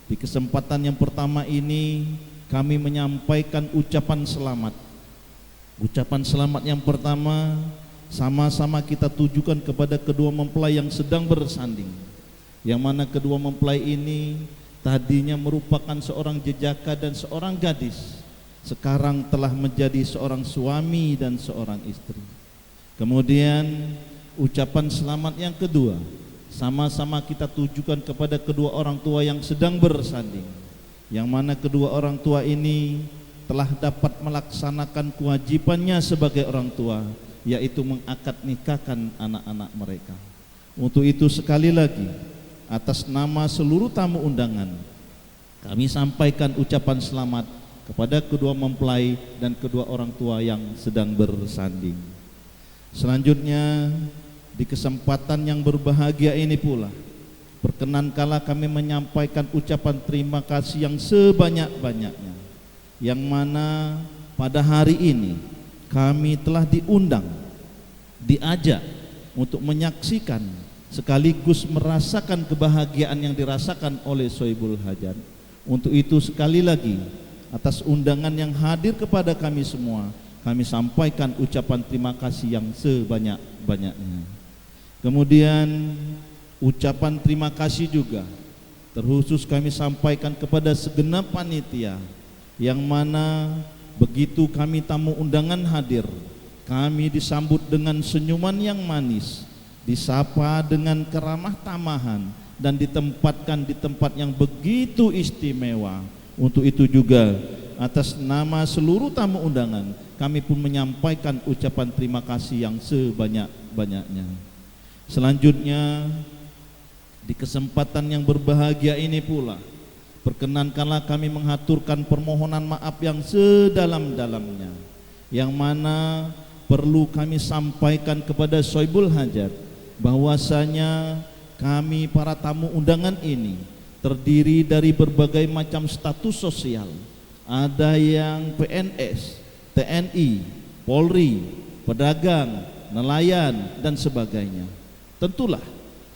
Speaker 3: di kesempatan yang pertama ini kami menyampaikan ucapan selamat. Ucapan selamat yang pertama sama-sama kita tujukan kepada kedua mempelai yang sedang bersanding, yang mana kedua mempelai ini tadinya merupakan seorang jejaka dan seorang gadis, sekarang telah menjadi seorang suami dan seorang istri. Kemudian ucapan selamat yang kedua sama-sama kita tujukan kepada kedua orang tua yang sedang bersanding, yang mana kedua orang tua ini telah dapat melaksanakan kewajibannya sebagai orang tua, yaitu mengakad nikahkan anak-anak mereka. Untuk itu sekali lagi atas nama seluruh tamu undangan kami sampaikan ucapan selamat kepada kedua mempelai dan kedua orang tua yang sedang bersanding. Selanjutnya di kesempatan yang berbahagia ini pula perkenankanlah kami menyampaikan ucapan terima kasih yang sebanyak-banyaknya, yang mana pada hari ini kami telah diundang, diajak untuk menyaksikan sekaligus merasakan kebahagiaan yang dirasakan oleh Sohibul Hajat. Untuk itu sekali lagi atas undangan yang hadir kepada kami semua, kami sampaikan ucapan terima kasih yang sebanyak-banyaknya. Kemudian ucapan terima kasih juga terkhusus kami sampaikan kepada segenap panitia, yang mana begitu kami tamu undangan hadir, kami disambut dengan senyuman yang manis, disapa dengan keramah tamahan, dan ditempatkan di tempat yang begitu istimewa. Untuk itu juga atas nama seluruh tamu undangan kami pun menyampaikan ucapan terima kasih yang sebanyak-banyaknya. Selanjutnya di kesempatan yang berbahagia ini pula perkenankanlah kami menghaturkan permohonan maaf yang sedalam-dalamnya, yang mana perlu kami sampaikan kepada Sohibul Hajat bahwasanya kami para tamu undangan ini terdiri dari berbagai macam status sosial. Ada yang PNS, TNI, Polri, pedagang, nelayan dan sebagainya. Tentulah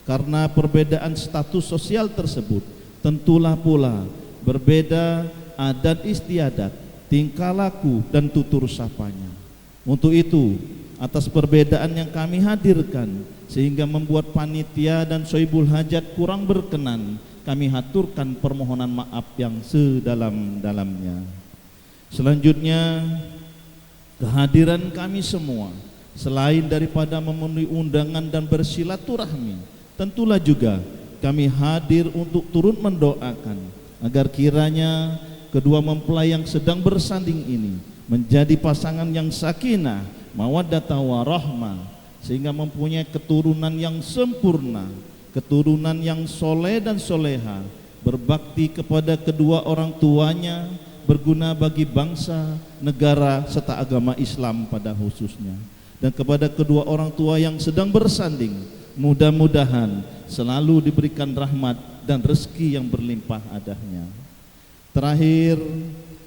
Speaker 3: karena perbedaan status sosial tersebut, tentulah pula berbeda adat istiadat, tingkah laku dan tutur sapanya. Untuk itu atas perbedaan yang kami hadirkan sehingga membuat panitia dan Sohibul Hajat kurang berkenan, kami haturkan permohonan maaf yang sedalam-dalamnya. Selanjutnya kehadiran kami semua selain daripada memenuhi undangan dan bersilaturahmi, tentulah juga kami hadir untuk turut mendoakan agar kiranya kedua mempelai yang sedang bersanding ini menjadi pasangan yang sakinah, mawaddah warahmah, sehingga mempunyai keturunan yang sempurna, keturunan yang soleh dan soleha, berbakti kepada kedua orang tuanya, berguna bagi bangsa, negara, serta agama Islam pada khususnya. Dan kepada kedua orang tua yang sedang bersanding, mudah-mudahan selalu diberikan rahmat dan rezeki yang berlimpah adanya. Terakhir,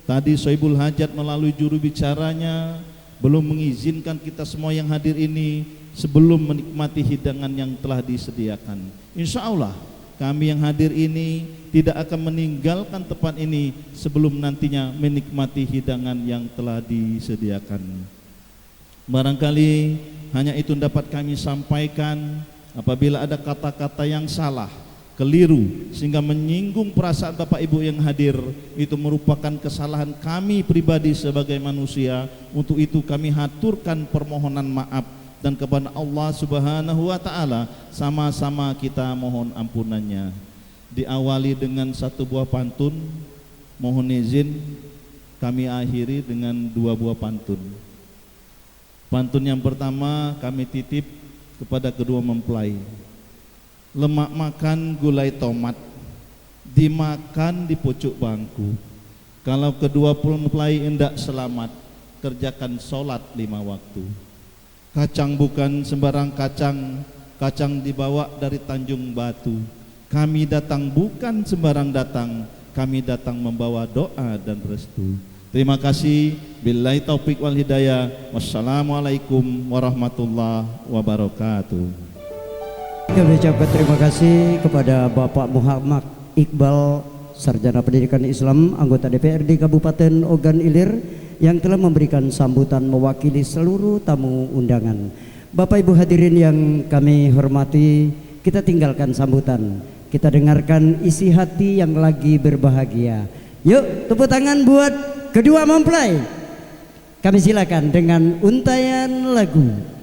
Speaker 3: tadi Sohibul Hajat melalui juru bicaranya belum mengizinkan kita semua yang hadir ini sebelum menikmati hidangan yang telah disediakan. Insya Allah kami yang hadir ini tidak akan meninggalkan tempat ini sebelum nantinya menikmati hidangan yang telah disediakan. Barangkali hanya itu dapat kami sampaikan. Apabila ada kata-kata yang salah, keliru, sehingga menyinggung perasaan Bapak Ibu yang hadir, itu merupakan kesalahan kami pribadi sebagai manusia. Untuk itu kami haturkan permohonan maaf, dan kepada Allah Subhanahu wa Ta'ala sama-sama kita mohon ampunannya. Diawali dengan satu buah pantun, mohon izin kami akhiri dengan dua buah pantun. Pantun yang pertama kami titip kepada kedua mempelai. Lemak makan gulai tomat, dimakan di pucuk bangku. Kalau kedua mempelai hendak selamat, kerjakan sholat 5 waktu. Kacang bukan sembarang kacang, kacang dibawa dari Tanjung Batu. Kami datang bukan sembarang datang, kami datang membawa doa dan restu. Terima kasih. Billahi taufik wal hidayah. Wassalamualaikum warahmatullahi wabarakatuh.
Speaker 1: Kami ucapkan terima kasih kepada Bapak Muhammad Iqbal, Sarjana Pendidikan Islam, anggota DPRD Kabupaten Ogan Ilir, yang telah memberikan sambutan mewakili seluruh tamu undangan. Bapak Ibu hadirin yang kami hormati, kita tinggalkan sambutan, kita dengarkan isi hati yang lagi berbahagia. Yuk tepuk tangan buat kedua mempelai. Kami silakan dengan untayan lagu.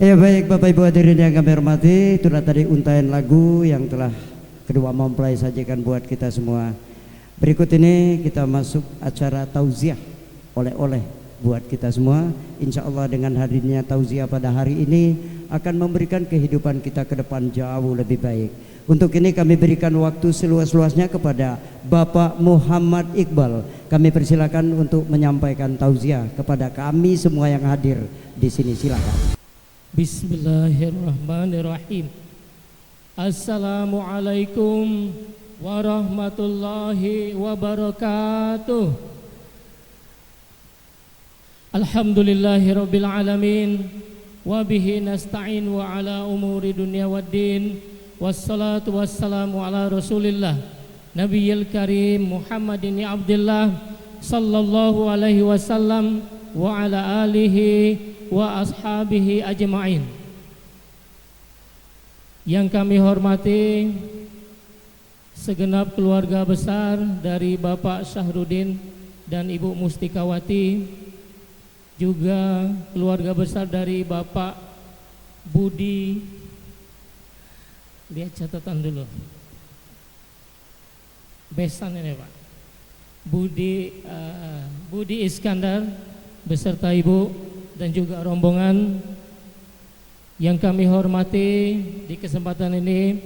Speaker 1: Ya baik Bapak Ibu hadirin yang kami hormati, itulah tadi untaian lagu yang telah kedua mempelai sajikan buat kita semua. Berikut ini kita masuk acara tauziah oleh-oleh buat kita semua. Insya Allah dengan hadirnya tauziah pada hari ini akan memberikan kehidupan kita ke depan jauh lebih baik. Untuk ini kami berikan waktu seluas-luasnya kepada Bapak Muhammad Iqbal. Kami persilakan untuk menyampaikan tauziah kepada kami semua yang hadir di sini. Silakan.
Speaker 7: Bismillahirrahmanirrahim. Assalamualaikum warahmatullahi wabarakatuh. Alhamdulillahirabbil alamin wa bihi nasta'in wa ala umuri dunya waddin. Wassalatu wassalamu ala Rasulillah Nabiyil Karim Muhammadin Abdillah sallallahu alaihi wasallam wa ala alihi wa ashabihi ajma'in. Yang kami hormati segenap keluarga besar dari Bapak Syahrudin dan Ibu Mustikawati, juga keluarga besar dari Bapak Budi. Lihat catatan dulu, besan ini Pak, Budi Iskandar beserta Ibu dan juga rombongan. Yang kami hormati di kesempatan ini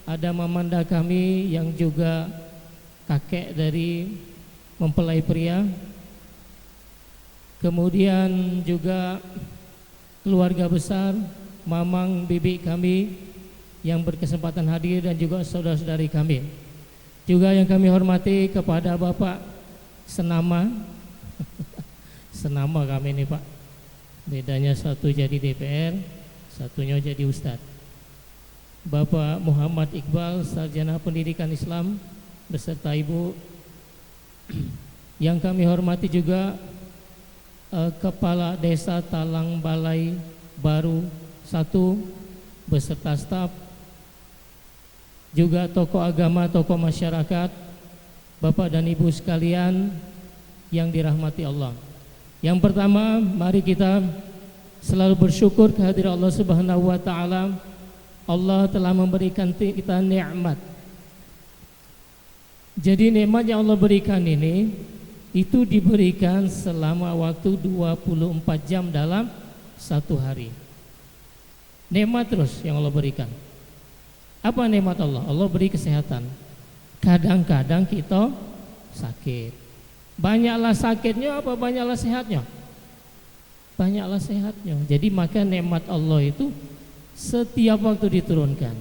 Speaker 7: ada mamanda kami yang juga kakek dari mempelai pria, kemudian juga keluarga besar mamang bibi kami yang berkesempatan hadir dan juga saudara-saudari kami. Juga yang kami hormati kepada Bapak Senama Senama kami ini Pak, bedanya satu jadi DPR, satunya jadi Ustadz. Bapak Muhammad Iqbal, Sarjana Pendidikan Islam beserta Ibu. Yang kami hormati juga Kepala Desa Talang Balai Baru 1 beserta staf, juga tokoh agama, tokoh masyarakat, Bapak dan Ibu sekalian yang dirahmati Allah. Yang pertama, mari kita selalu bersyukur kehadiran Allah Subhanahu wa taala. Allah telah memberikan kita nikmat. Jadi nikmat yang Allah berikan ini itu diberikan selama waktu 24 jam dalam satu hari. Nikmat terus yang Allah berikan. Apa nikmat Allah? Allah beri kesehatan. Kadang-kadang kita sakit. Banyaklah sakitnya apa banyaklah sehatnya? Banyaklah sehatnya. Jadi maka nikmat Allah itu setiap waktu diturunkan.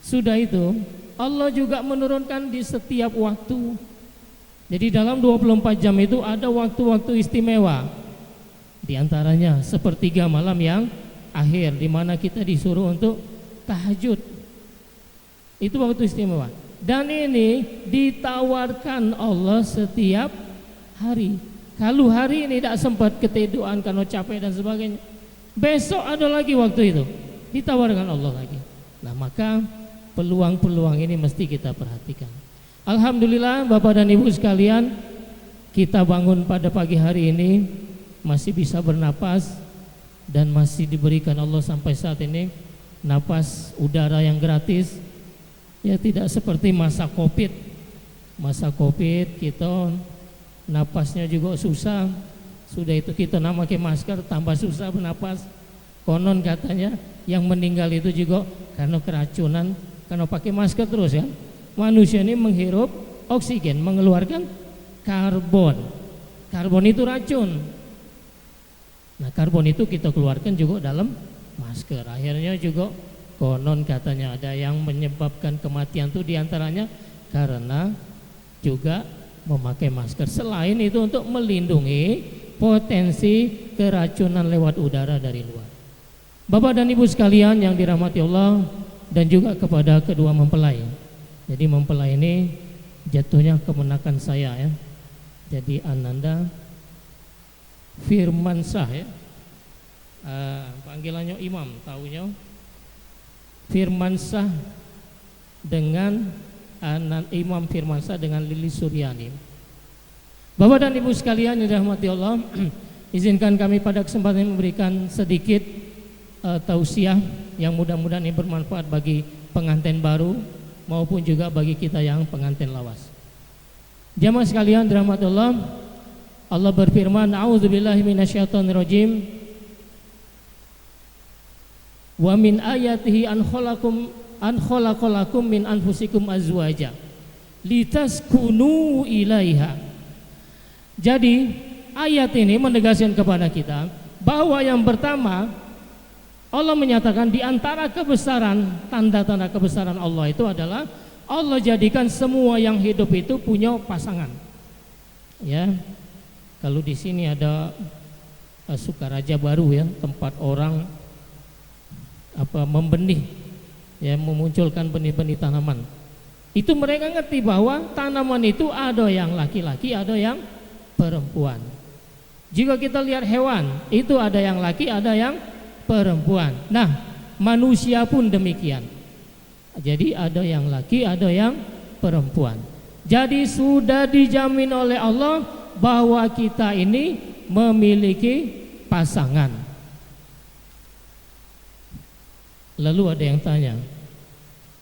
Speaker 7: Sudah itu Allah juga menurunkan di setiap waktu. Jadi dalam 24 jam itu ada waktu-waktu istimewa. Di antaranya sepertiga malam yang akhir, di mana kita disuruh untuk tahajud. Itu waktu istimewa. Dan ini ditawarkan Allah setiap hari. Kalau hari ini tidak sempat ketiduran karena capek dan sebagainya, besok ada lagi waktu itu, ditawarkan Allah lagi. Nah maka peluang-peluang ini mesti kita perhatikan. Alhamdulillah Bapak dan Ibu sekalian, kita bangun pada pagi hari ini masih bisa bernapas dan masih diberikan Allah sampai saat ini napas udara yang gratis. Ya tidak seperti masa Covid. Masa Covid kita napasnya juga susah. Sudah itu kita nak pakai masker tambah susah bernapas. Konon katanya yang meninggal itu juga karena keracunan, karena pakai masker terus ya. Manusia ini menghirup oksigen, mengeluarkan karbon. Karbon itu racun. Nah karbon itu kita keluarkan juga dalam masker. Akhirnya juga konon katanya ada yang menyebabkan kematian itu diantaranya karena juga memakai masker. Selain itu untuk melindungi potensi keracunan lewat udara dari luar. Bapak dan Ibu sekalian yang dirahmati Allah, dan juga kepada kedua mempelai. Jadi mempelai ini jatuhnya kemenakan saya ya. Jadi Ananda Firmansyah ya. Panggilannya Imam, tahunya Firmansyah dengan Imam Firmansyah dengan Lili Suryani. Bapak dan Ibu sekalian yang dirahmati Allah, izinkan kami pada kesempatan ini memberikan sedikit tausiah yang mudah-mudahan ini bermanfaat bagi pengantin baru maupun juga bagi kita yang pengantin lawas. Jamaah sekalian rahmatullah, Allah berfirman, a'udzubillahi minasyaitonirrajim. Wa min ayatihi an khalaqalakum min anfusikum azwaja litaskunu ilaiha. Jadi ayat ini menegaskan kepada kita bahwa yang pertama Allah menyatakan di antara kebesaran, tanda-tanda kebesaran Allah itu adalah Allah jadikan semua yang hidup itu punya pasangan. Ya. Kalau di sini ada Sukaraja baru ya, tempat orang membenih, ya, memunculkan benih-benih tanaman. Itu mereka ngerti bahwa tanaman itu ada yang laki-laki, ada yang perempuan. Jika kita lihat hewan, itu ada yang laki, ada yang perempuan. Nah, manusia pun demikian. Jadi ada yang laki, ada yang perempuan. Jadi sudah dijamin oleh Allah bahwa kita ini memiliki pasangan. Lalu ada yang tanya,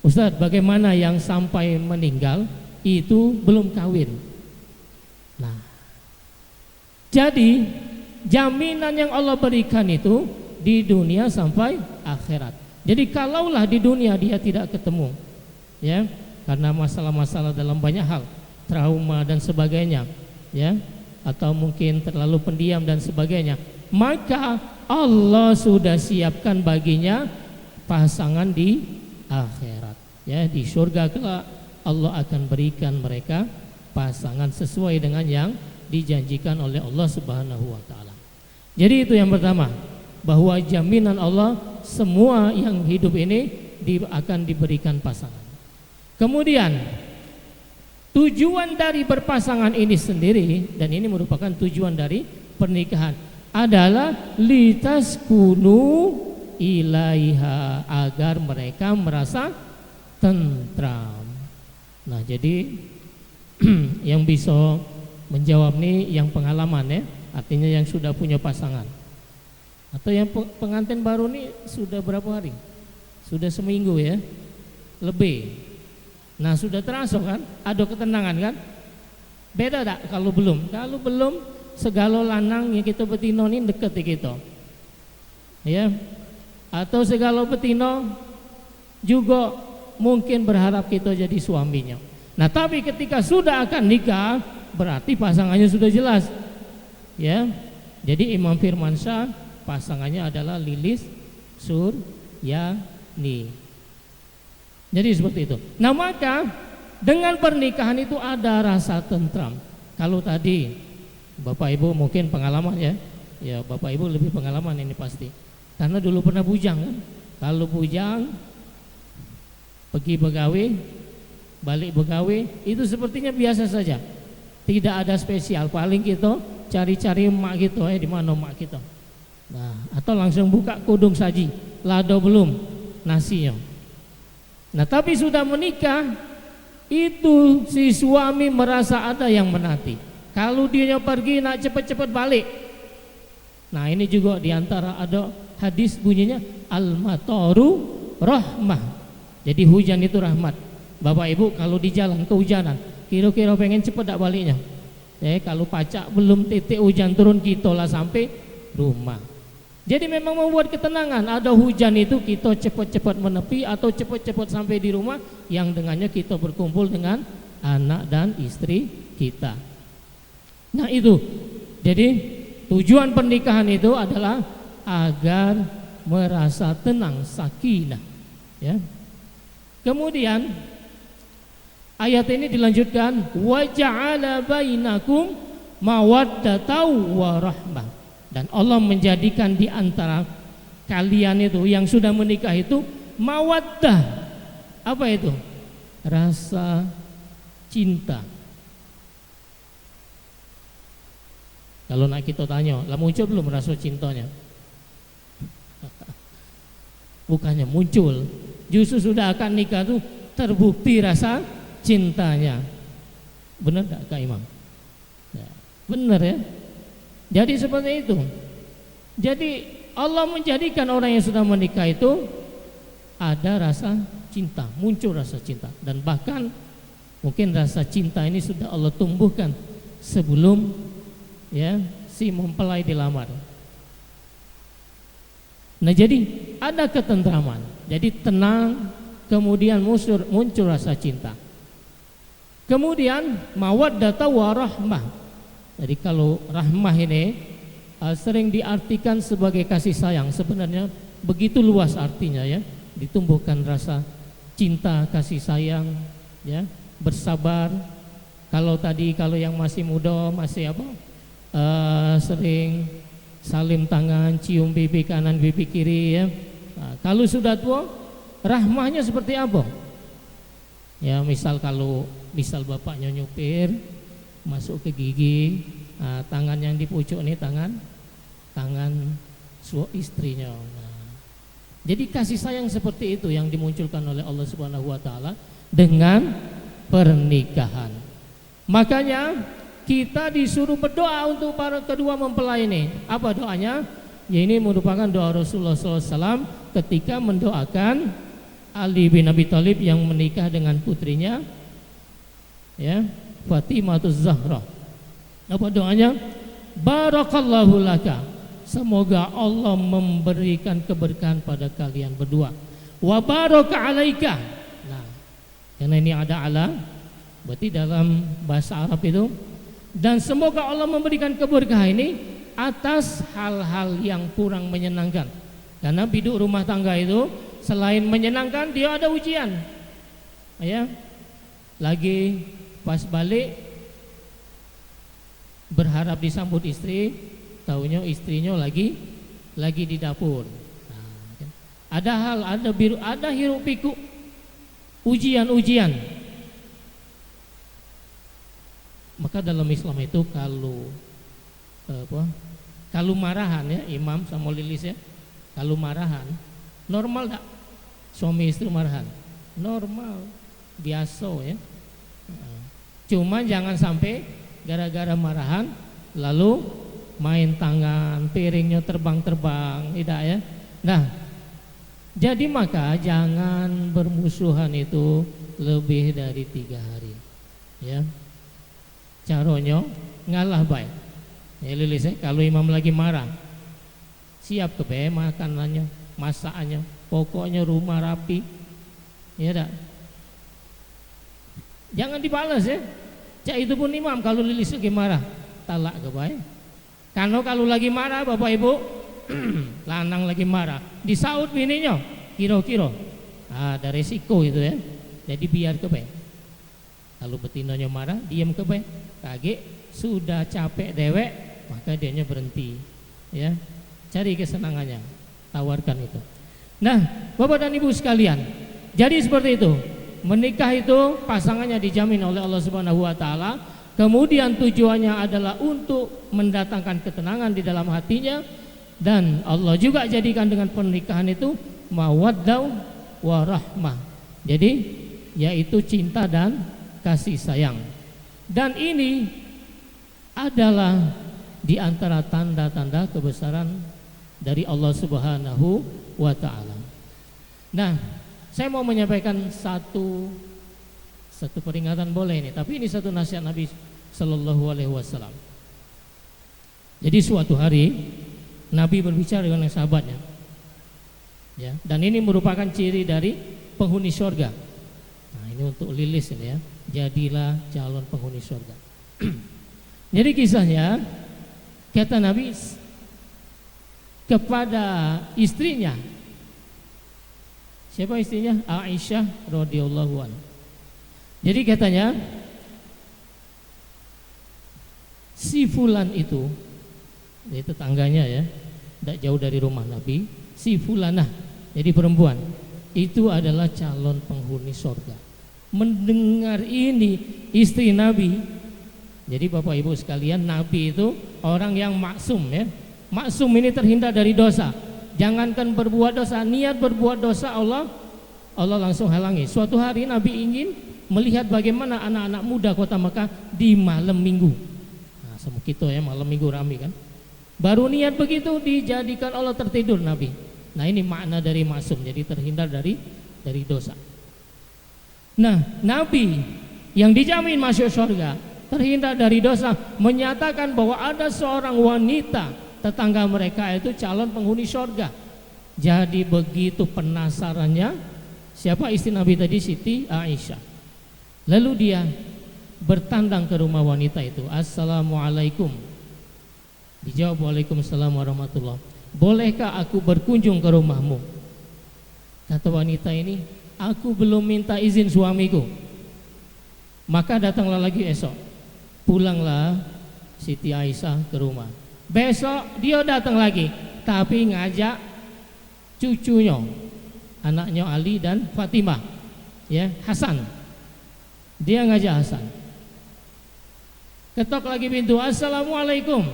Speaker 7: Ustadz, bagaimana yang sampai meninggal itu belum kawin? Nah, jadi jaminan yang Allah berikan itu di dunia sampai akhirat. Jadi kalaulah di dunia dia tidak ketemu, ya, karena masalah-masalah dalam banyak hal, trauma dan sebagainya, ya, atau mungkin terlalu pendiam dan sebagainya, maka Allah sudah siapkan baginya pasangan di akhirat, ya, di surga kelak Allah akan berikan mereka pasangan sesuai dengan yang dijanjikan oleh Allah Subhanahu wa taala. Jadi itu yang pertama, bahwa jaminan Allah semua yang hidup ini akan diberikan pasangan. Kemudian tujuan dari berpasangan ini sendiri, dan ini merupakan tujuan dari pernikahan, adalah litaskunu ilaiha, agar mereka merasa tentram. Nah, jadi yang bisa menjawab nih yang pengalaman, ya, artinya yang sudah punya pasangan. Atau yang pengantin baru nih sudah berapa hari? Sudah seminggu, ya, lebih. Nah, sudah terasa kan? Ada ketenangan kan? Beda tak kalau belum? Kalau belum, segala lanang yang kita betino ini deket kita, ya. Atau segala betino juga mungkin berharap kita jadi suaminya. Nah, tapi ketika sudah akan nikah, berarti pasangannya sudah jelas, ya. Jadi Imam Firmansyah pasangannya adalah Lilis Suryani. Jadi seperti itu. Nah, maka dengan pernikahan itu ada rasa tentram. Kalau tadi Bapak Ibu mungkin pengalaman, ya, ya, Bapak Ibu lebih pengalaman ini pasti, karena dulu pernah bujang kan. Kalau bujang pergi begawe, balik begawe, itu sepertinya biasa saja, tidak ada spesial. Paling kita cari-cari emak kita, di mana emak kita. Nah, atau langsung buka kudung saji, lado belum nasinya. Nah, tapi sudah menikah, itu si suami merasa ada yang menanti. Kalau dia pergi nak cepat-cepat balik. Nah, ini juga diantara ada hadis bunyinya al-mataru rahmah. Jadi hujan itu rahmat. Bapak Ibu kalau di jalan kehujanan, kira-kira pengen cepat tak baliknya. Kalau pacak belum titik hujan turun, kita lah sampai rumah. Jadi memang membuat ketenangan. Ada hujan itu kita cepat-cepat menepi atau cepat-cepat sampai di rumah, yang dengannya kita berkumpul dengan anak dan istri kita. Nah, itu. Jadi tujuan pernikahan itu adalah agar merasa tenang, sakinah, ya. Kemudian ayat ini dilanjutkan, wa ja'ala bainakum mawaddatan wa rahmah. Dan Allah menjadikan di antara kalian itu yang sudah menikah itu mawaddah. Apa itu? Rasa cinta. Kalau nak kita tanya, lah muncul belum rasa cintanya? Bukannya muncul, justru sudah akan nikah tuh terbukti rasa cintanya. Benar tak Kak Imam? Ya, benar, ya. Jadi seperti itu. Jadi Allah menjadikan orang yang sudah menikah itu ada rasa cinta, muncul rasa cinta, dan bahkan mungkin rasa cinta ini sudah Allah tumbuhkan sebelum ya si mempelai dilamar. Nah, jadi ada ketentraman, jadi tenang, kemudian muncul rasa cinta. Kemudian mawaddah warahmah. Jadi kalau rahmah ini sering diartikan sebagai kasih sayang. Sebenarnya begitu luas artinya ya. Ditumbuhkan rasa cinta, kasih sayang, ya, bersabar. Kalau yang masih muda masih sering salim tangan, cium pipi kanan, pipi kiri ya. Nah, kalau sudah tua, rahmahnya seperti apa? Ya, misal bapaknya nyupir masuk ke gigi, tangan yang di pucuk ini tangan istrinya. Nah, jadi kasih sayang seperti itu yang dimunculkan oleh Allah Subhanahu wa taala dengan pernikahan. Makanya kita disuruh berdoa untuk para kedua mempelai ini. Apa doanya? Ya, ini merupakan doa Rasulullah SAW ketika mendoakan Ali bin Abi Thalib yang menikah dengan putrinya, ya, Fatimah Zahra. Apa doanya? Barakallahu laka. Semoga Allah memberikan keberkahan pada kalian berdua. Wa baraka alaika. Nah, karena ini ada ala, berarti dalam bahasa Arab itu, dan semoga Allah memberikan keberkahan ini atas hal-hal yang kurang menyenangkan. Karena biduk rumah tangga itu selain menyenangkan dia ada ujian. Ya. Lagi pas balik berharap disambut istri, taunya istrinya lagi di dapur. Nah, kan? Ada hiruk pikuk, ujian. Maka dalam Islam itu kalau marahan ya, Imam sama Lilis ya, kalau marahan normal tak? Suami istri marahan normal, biasa ya. Cuma jangan sampai gara-gara marahan lalu main tangan, piringnya terbang-terbang, tidak ya. Nah, jadi maka jangan bermusuhan itu lebih dari 3 hari ya. Caranya ngalah baik ya, Lilis, kalau imam lagi marah siap ke makanannya, masakannya, pokoknya rumah rapi ya dah. Jangan dibalas ya. Cak itu pun imam kalau Lilis lagi marah talak ke baik. Karena kalau lagi marah bapak ibu lanang lagi marah disaut bininya kira-kira ada resiko itu ya. Jadi biar ke baik. Kalau betinanya marah diam ke baik. Kaget sudah capek dewek maka dianya berhenti ya. Cari kesenangannya, tawarkan itu. Nah, Bapak dan Ibu sekalian, jadi seperti itu. Menikah itu pasangannya dijamin oleh Allah Subhanahu wa taala. Kemudian tujuannya adalah untuk mendatangkan ketenangan di dalam hatinya, dan Allah juga jadikan dengan pernikahan itu mawaddah warahmah. Jadi yaitu cinta dan kasih sayang. Dan ini adalah di antara tanda-tanda kebesaran dari Allah Subhanahu wa taala. Nah, saya mau menyampaikan satu peringatan boleh ini, tapi ini satu nasihat Nabi Sallallahu Alaihi Wasallam. Jadi suatu hari Nabi berbicara dengan sahabatnya, ya, dan ini merupakan ciri dari penghuni surga. Nah, ini untuk Lilis ini ya, jadilah calon penghuni surga. Jadi kisahnya kata Nabi kepada istrinya, siapa istrinya? Aisyah radhiyallahu anha. Jadi katanya si fulan itu tetangganya ya, tidak jauh dari rumah Nabi, si fulanah, jadi perempuan itu adalah calon penghuni surga. Mendengar ini istri Nabi, jadi Bapak Ibu sekalian, Nabi itu orang yang maksum ya. Maksum ini terhindar dari dosa. Jangankan berbuat dosa, niat berbuat dosa Allah langsung halangi. Suatu hari Nabi ingin melihat bagaimana anak-anak muda kota Mekah di malam minggu. Nah, sama kita ya, malam minggu ramai kan. Baru niat begitu dijadikan Allah tertidur Nabi. Nah ini makna dari maksum, jadi terhindar dari dosa. Nah Nabi yang dijamin masuk surga, terhindar dari dosa, menyatakan bahwa ada seorang wanita tetangga mereka itu calon penghuni surga. Jadi begitu penasarannya, siapa istri Nabi tadi? Siti Aisyah. Lalu dia bertandang ke rumah wanita itu. Assalamualaikum. Dijawab waalaikumsalam warahmatullah. Bolehkah aku berkunjung ke rumahmu? Kata wanita ini, aku belum minta izin suamiku. Maka datanglah lagi esok. Pulanglah Siti Aisyah ke rumah. Besok dia datang lagi, tapi ngajak cucunya, anaknya Ali dan Fatimah, ya, Hasan. Dia ngajak Hasan. Ketok lagi pintu. Assalamualaikum.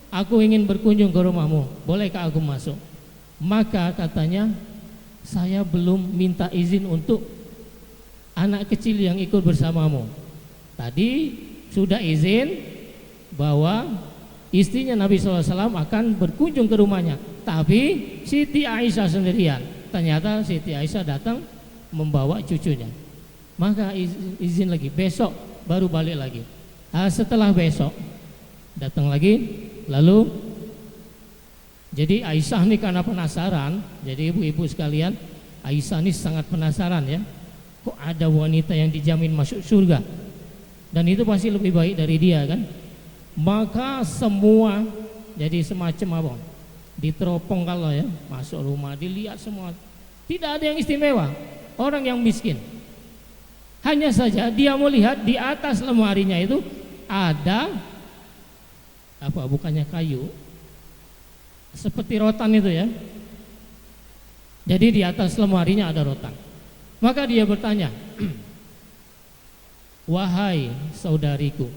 Speaker 7: Aku ingin berkunjung ke rumahmu, bolehkah aku masuk? Maka katanya, saya belum minta izin untuk anak kecil yang ikut bersamamu. Tadi sudah izin bahwa istrinya Nabi SAW akan berkunjung ke rumahnya, tapi Siti Aisyah sendirian. Ternyata Siti Aisyah datang membawa cucunya. Maka izin lagi, besok baru balik lagi. Setelah besok datang lagi. Lalu jadi Aisyah ini karena penasaran, jadi ibu-ibu sekalian, Aisyah ini sangat penasaran ya, kok ada wanita yang dijamin masuk surga, dan itu pasti lebih baik dari dia kan. Maka semua jadi semacam apa, diteropong kalau ya, masuk rumah dilihat semua, tidak ada yang istimewa, orang yang miskin. Hanya saja dia melihat di atas lemarinya itu ada apa, bukannya kayu, seperti rotan itu ya. Jadi di atas lemarinya ada rotan. Maka dia bertanya, wahai saudariku,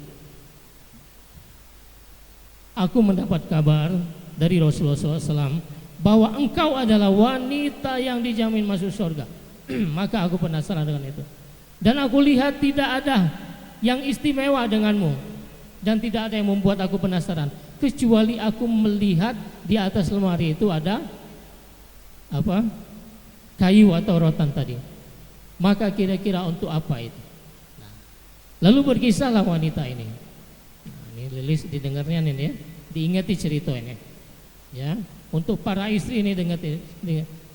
Speaker 7: aku mendapat kabar dari Rasulullah SAW bahwa engkau adalah wanita yang dijamin masuk surga. Maka aku penasaran dengan itu, dan aku lihat tidak ada yang istimewa denganmu, dan tidak ada yang membuat aku penasaran kecuali aku melihat di atas lemari itu ada apa, kayu atau rotan tadi. Maka kira-kira untuk apa itu? Lalu berkisahlah wanita ini. Ini Lilis didengarnya ini ya, diingati cerita ini ya. Untuk para istri ini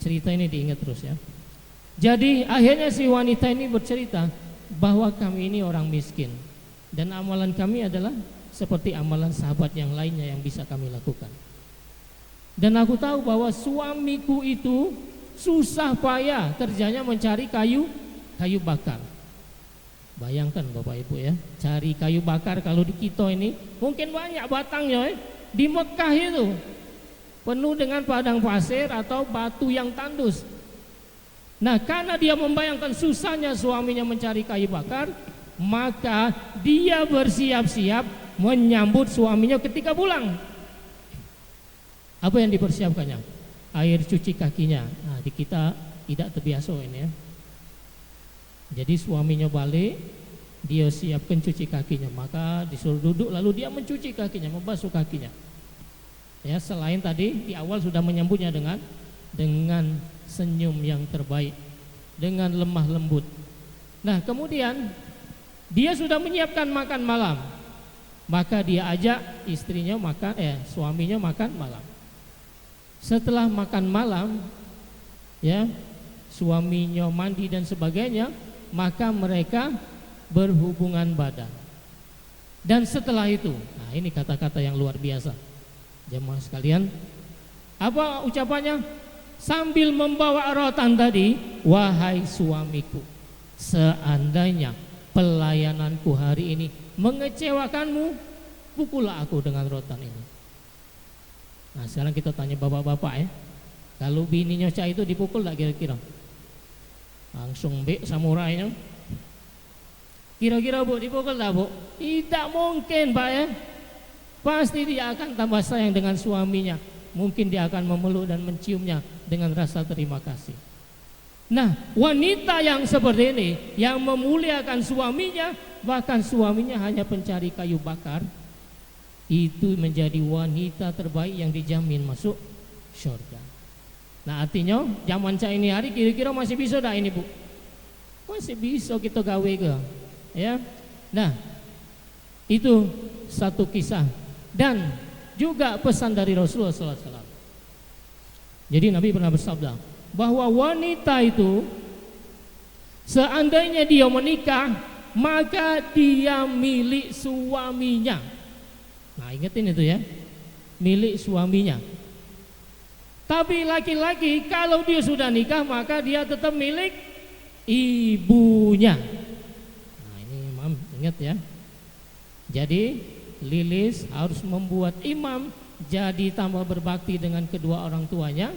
Speaker 7: cerita ini diingat terus ya. Jadi akhirnya si wanita ini bercerita bahwa kami ini orang miskin, dan amalan kami adalah seperti amalan sahabat yang lainnya yang bisa kami lakukan. Dan aku tahu bahwa suamiku itu susah payah kerjanya mencari kayu bakar. Bayangkan Bapak Ibu ya, cari kayu bakar kalau di kita ini mungkin banyak batangnya di Mekah itu penuh dengan padang pasir atau batu yang tandus. Nah, karena dia membayangkan susahnya suaminya mencari kayu bakar, maka dia bersiap-siap menyambut suaminya ketika pulang. Apa yang dipersiapkannya? Air cuci kakinya. Nah, di kita tidak terbiasa ini ya. Jadi suaminya balik, dia siapkan cuci kakinya, maka disuruh duduk lalu dia mencuci kakinya, membasuh kakinya. Ya, selain tadi di awal sudah menyambutnya dengan senyum yang terbaik, dengan lemah lembut. Nah, kemudian dia sudah menyiapkan makan malam, maka dia ajak istrinya suaminya makan malam. Setelah makan malam, ya, suaminya mandi dan sebagainya, maka mereka berhubungan badan. Dan setelah itu, nah ini kata-kata yang luar biasa, jemaah sekalian. Apa ucapannya? Sambil membawa rotan tadi, wahai suamiku, seandainya pelayananku hari ini mengecewakanmu, pukullah aku dengan rotan ini. Nah, sekarang kita tanya bapak-bapak ya, kalau bininya Cak itu dipukul tak kira-kira? Langsung samurainya. Kira-kira Bu dipukul tak Bu? Tidak mungkin Pak ya. Pasti dia akan tambah sayang dengan suaminya. Mungkin dia akan memeluk dan menciumnya dengan rasa terima kasih. Nah, wanita yang seperti ini, yang memuliakan suaminya, bahkan suaminya hanya pencari kayu bakar, itu menjadi wanita terbaik yang dijamin masuk surga. Nah artinya zaman saya ini hari kira-kira masih bisa dah ini Bu? Masih bisa kita gawe ke, ya. Nah itu satu kisah dan juga pesan dari Rasulullah SAW. Jadi Nabi pernah bersabda bahwa wanita itu seandainya dia menikah maka dia milik suaminya. Nah ingetin itu ya, milik suaminya. Tapi laki-laki kalau dia sudah nikah maka dia tetap milik ibunya. Nah ini Imam ingat ya. Jadi Lilis harus membuat imam jadi tambah berbakti dengan kedua orang tuanya,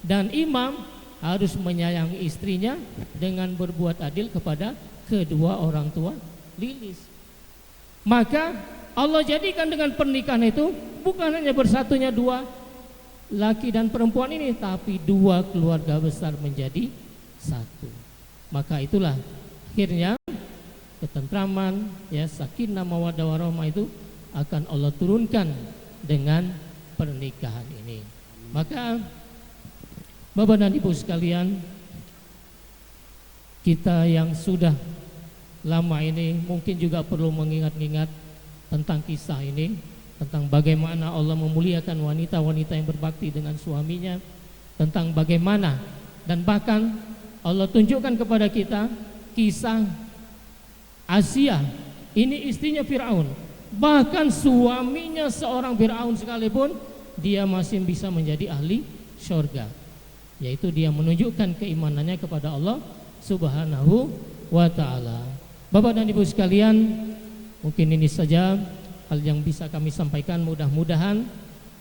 Speaker 7: dan imam harus menyayangi istrinya dengan berbuat adil kepada kedua orang tua Lilis. Maka Allah jadikan dengan pernikahan itu bukan hanya bersatunya dua laki dan perempuan ini, tapi dua keluarga besar menjadi satu. Maka itulah akhirnya ketentraman, ya, sakinah mawaddah warahmah itu akan Allah turunkan dengan pernikahan ini. Maka Bapak dan Ibu sekalian, kita yang sudah lama ini mungkin juga perlu mengingat-ingat tentang kisah ini, tentang bagaimana Allah memuliakan wanita-wanita yang berbakti dengan suaminya, tentang bagaimana dan bahkan Allah tunjukkan kepada kita kisah Asia, ini istrinya Fir'aun, bahkan suaminya seorang Fir'aun sekalipun dia masih bisa menjadi ahli surga, yaitu dia menunjukkan keimanannya kepada Allah Subhanahu wa ta'ala. Bapak dan Ibu sekalian, mungkin ini saja hal yang bisa kami sampaikan. Mudah-mudahan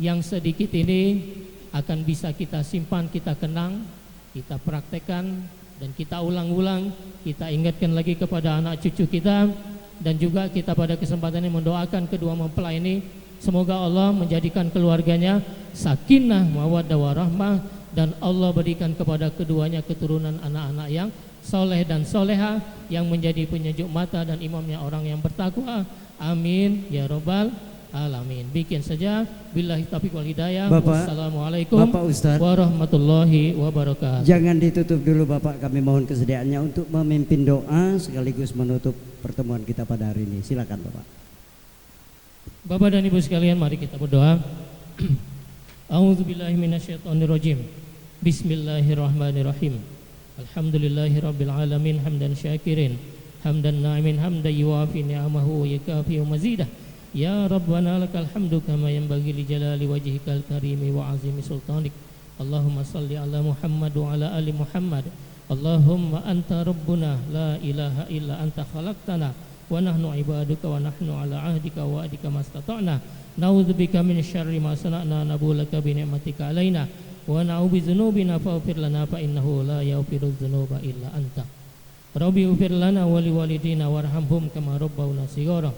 Speaker 7: yang sedikit ini akan bisa kita simpan, kita kenang, kita praktekkan, dan kita ulang-ulang, kita ingatkan lagi kepada anak cucu kita, dan juga kita pada kesempatan ini mendoakan kedua mempelai ini, semoga Allah menjadikan keluarganya sakinah mawaddah warahmah, dan Allah berikan kepada keduanya keturunan anak-anak yang soleh dan soleha, yang menjadi penyejuk mata dan imamnya orang yang bertakwa. Amin ya robbal alamin. Bikin saja. Billahi taufiq wal hidayah. Wassalamualaikum warahmatullahi wabarakatuh.
Speaker 1: Jangan ditutup dulu Bapak, kami mohon kesediaannya untuk memimpin doa sekaligus menutup pertemuan kita pada hari ini. Silakan Bapak.
Speaker 7: Bapak dan Ibu sekalian, mari kita berdoa. A'udzubillahi minasyaitonirrajim. Bismillahirrahmanirrahim. Alhamdulillahirabbil alamin hamdan syakirin, hamdan na'imin, hamdan yuwafi ni'amahu wa yakafi wa mazidah. Ya Rabbana lakal hamdu kama yanbaghi li jalali wajhikal karimi wa azimi sultanik. Allahumma salli ala Muhammad wa ala ali Muhammad. Allahumma anta rabbuna la ilaha illa anta khalaqtana wa nahnu ibaduka wa nahnu ala ahdika wa adika mastata'na. Na'udzubika min syarri ma sana'na, nabulaka bi ni'matika alaina wa na'udzu dzunubina faghfir lana fa innahu la yaghfiru dzunuba illa anta. Rabbi ighfir lana wa liwalidina warhamhum kama rabbawna shighara.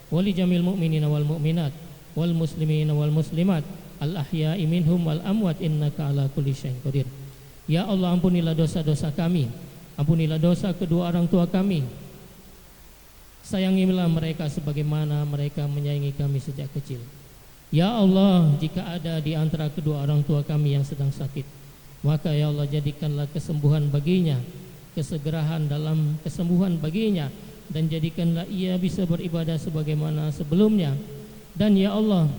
Speaker 7: Wali jamil mu'minina wal mu'minat wal muslimina wal muslimat al ahya'i minhum wal amwat innaka ala kulli syai'in qadir. Ya Allah, ampunilah dosa-dosa kami, ampunilah dosa kedua orang tua kami, sayangilah mereka sebagaimana mereka menyayangi kami sejak kecil. Ya Allah, jika ada di antara kedua orang tua kami yang sedang sakit, maka ya Allah jadikanlah kesembuhan baginya, kesegerahan dalam kesembuhan baginya, dan jadikanlah ia bisa beribadah sebagaimana sebelumnya. Dan ya Allah,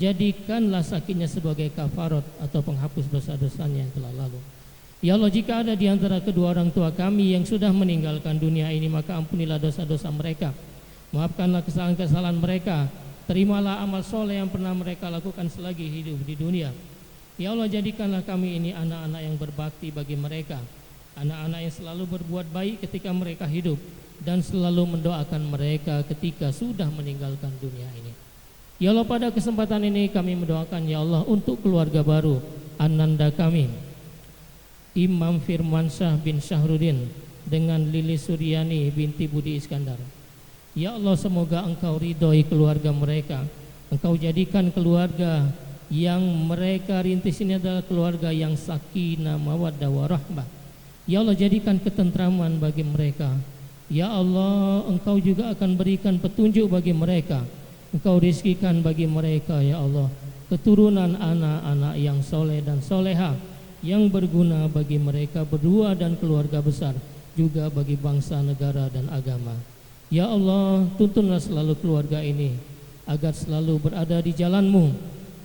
Speaker 7: jadikanlah sakitnya sebagai kafarat atau penghapus dosa-dosanya yang telah lalu. Ya Allah, jika ada di antara kedua orang tua kami yang sudah meninggalkan dunia ini, maka ampunilah dosa-dosa mereka, maafkanlah kesalahan-kesalahan mereka, terimalah amal soleh yang pernah mereka lakukan selagi hidup di dunia. Ya Allah, jadikanlah kami ini anak-anak yang berbakti bagi mereka, anak-anak yang selalu berbuat baik ketika mereka hidup, dan selalu mendoakan mereka ketika sudah meninggalkan dunia ini. Ya Allah, pada kesempatan ini kami mendoakan ya Allah untuk keluarga baru ananda kami, Imam Firmansyah bin Syahrudin dengan Lili Suryani binti Budi Iskandar. Ya Allah, semoga Engkau ridhoi keluarga mereka, Engkau jadikan keluarga yang mereka rintis ini adalah keluarga yang sakinah mawaddah warahmah. Ya Allah, jadikan ketentraman bagi mereka. Ya Allah, Engkau juga akan berikan petunjuk bagi mereka Engkau rizkikan bagi mereka ya Allah keturunan anak-anak yang soleh dan soleha, yang berguna bagi mereka berdua dan keluarga besar, juga bagi bangsa, negara dan agama. Ya Allah, tuntunlah selalu keluarga ini agar selalu berada di jalan-Mu,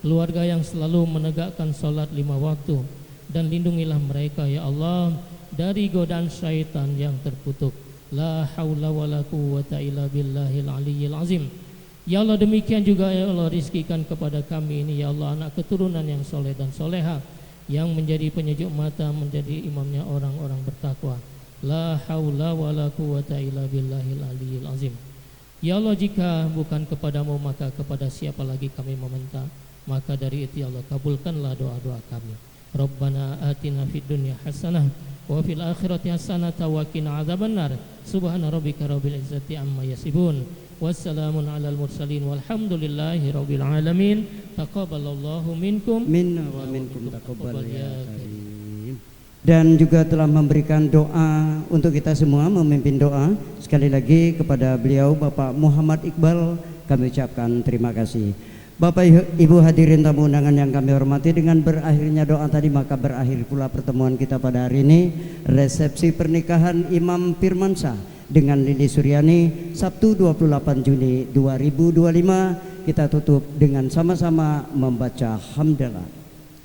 Speaker 7: keluarga yang selalu menegakkan sholat 5 waktu, dan lindungilah mereka ya Allah dari godaan syaitan yang terkutuk. La haula wala quwwata illa billahil aliyyil azim. Ya Allah, demikian juga ya Allah rizkikan kepada kami ini ya Allah anak keturunan yang soleh dan soleha, yang menjadi penyejuk mata, menjadi imamnya orang-orang bertakwa. La haula wala quwwata illa billahil aliyyil azim. Ya Allah, jika bukan kepadamu maka kepada siapa lagi kami meminta? Maka dari itu ya Allah kabulkanlah doa-doa kami. Rabbana atina fid dunya hasanah wa fil akhirati hasanah wa qina adzabannar. Subhana rabbika rabbil izzati amma yasifun. Wassalamun alal mursalin walhamdulillahi rabbil alamin. Taqabbalallahu minkum
Speaker 1: Minna wa minkum taqabbal ya karim. Dan juga telah memberikan doa untuk kita semua, memimpin doa. Sekali lagi kepada beliau Bapak Muhammad Iqbal kami ucapkan terima kasih. Bapak Ibu hadirin tamu undangan yang kami hormati, dengan berakhirnya doa tadi maka berakhir pula pertemuan kita pada hari ini. Resepsi pernikahan Imam Firmansyah dengan Lili Suryani Sabtu 28 Juni 2025 kita tutup dengan sama-sama membaca hamdalah.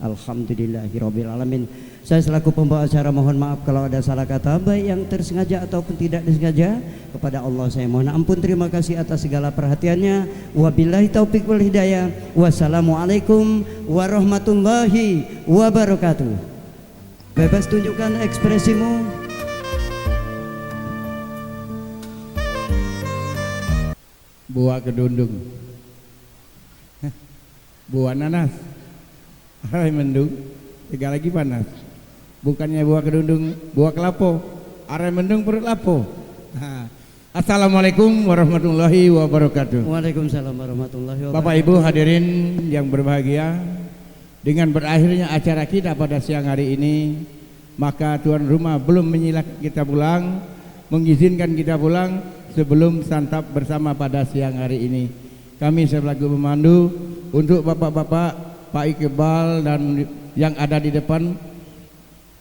Speaker 1: Alhamdulillahirabbil alamin. Saya selaku pembawa acara mohon maaf kalau ada salah kata baik yang tersengaja ataupun tidak disengaja. Kepada Allah saya mohon ampun. Terima kasih atas segala perhatiannya. Wabillahi taufik wal hidayah. Wassalamualaikum warahmatullahi wabarakatuh. Bebas tunjukkan ekspresimu.
Speaker 6: Buah kedundung, buah nanas, hai mendung, tiga lagi panas. Bukannya buah kedundung, buah kelapo, are mendung perut lapo. Assalamualaikum warahmatullahi wabarakatuh.
Speaker 1: Waalaikumsalam warahmatullahi wabarakatuh.
Speaker 6: Bapak Ibu hadirin yang berbahagia, dengan berakhirnya acara kita pada siang hari ini, maka tuan rumah belum menyilakan kita pulang, mengizinkan kita pulang sebelum santap bersama pada siang hari ini. Kami selaku pemandu untuk bapak-bapak, Pak Iqbal dan yang ada di depan,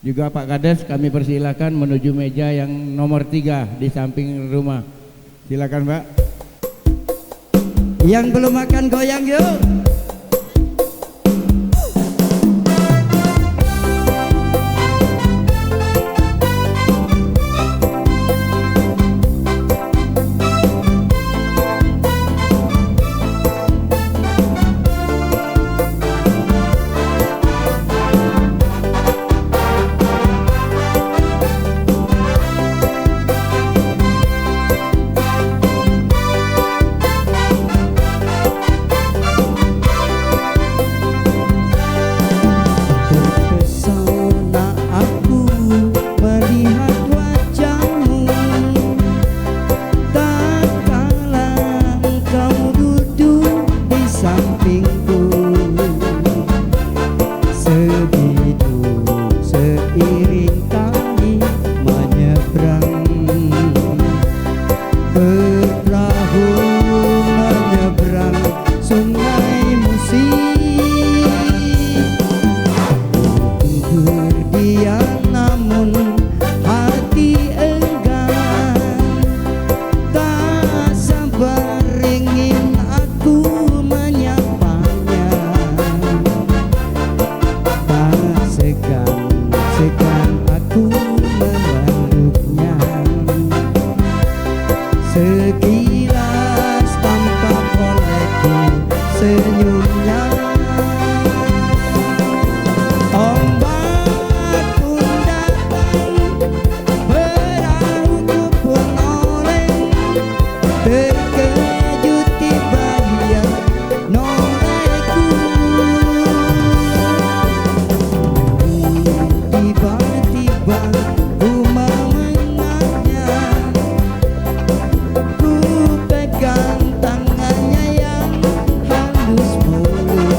Speaker 6: juga Pak Kades, kami persilakan menuju meja yang nomor 3 di samping rumah. Silakan Pak.
Speaker 1: Yang belum makan goyang yuk. Tangannya yang halus mulus.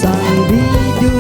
Speaker 1: sang bidu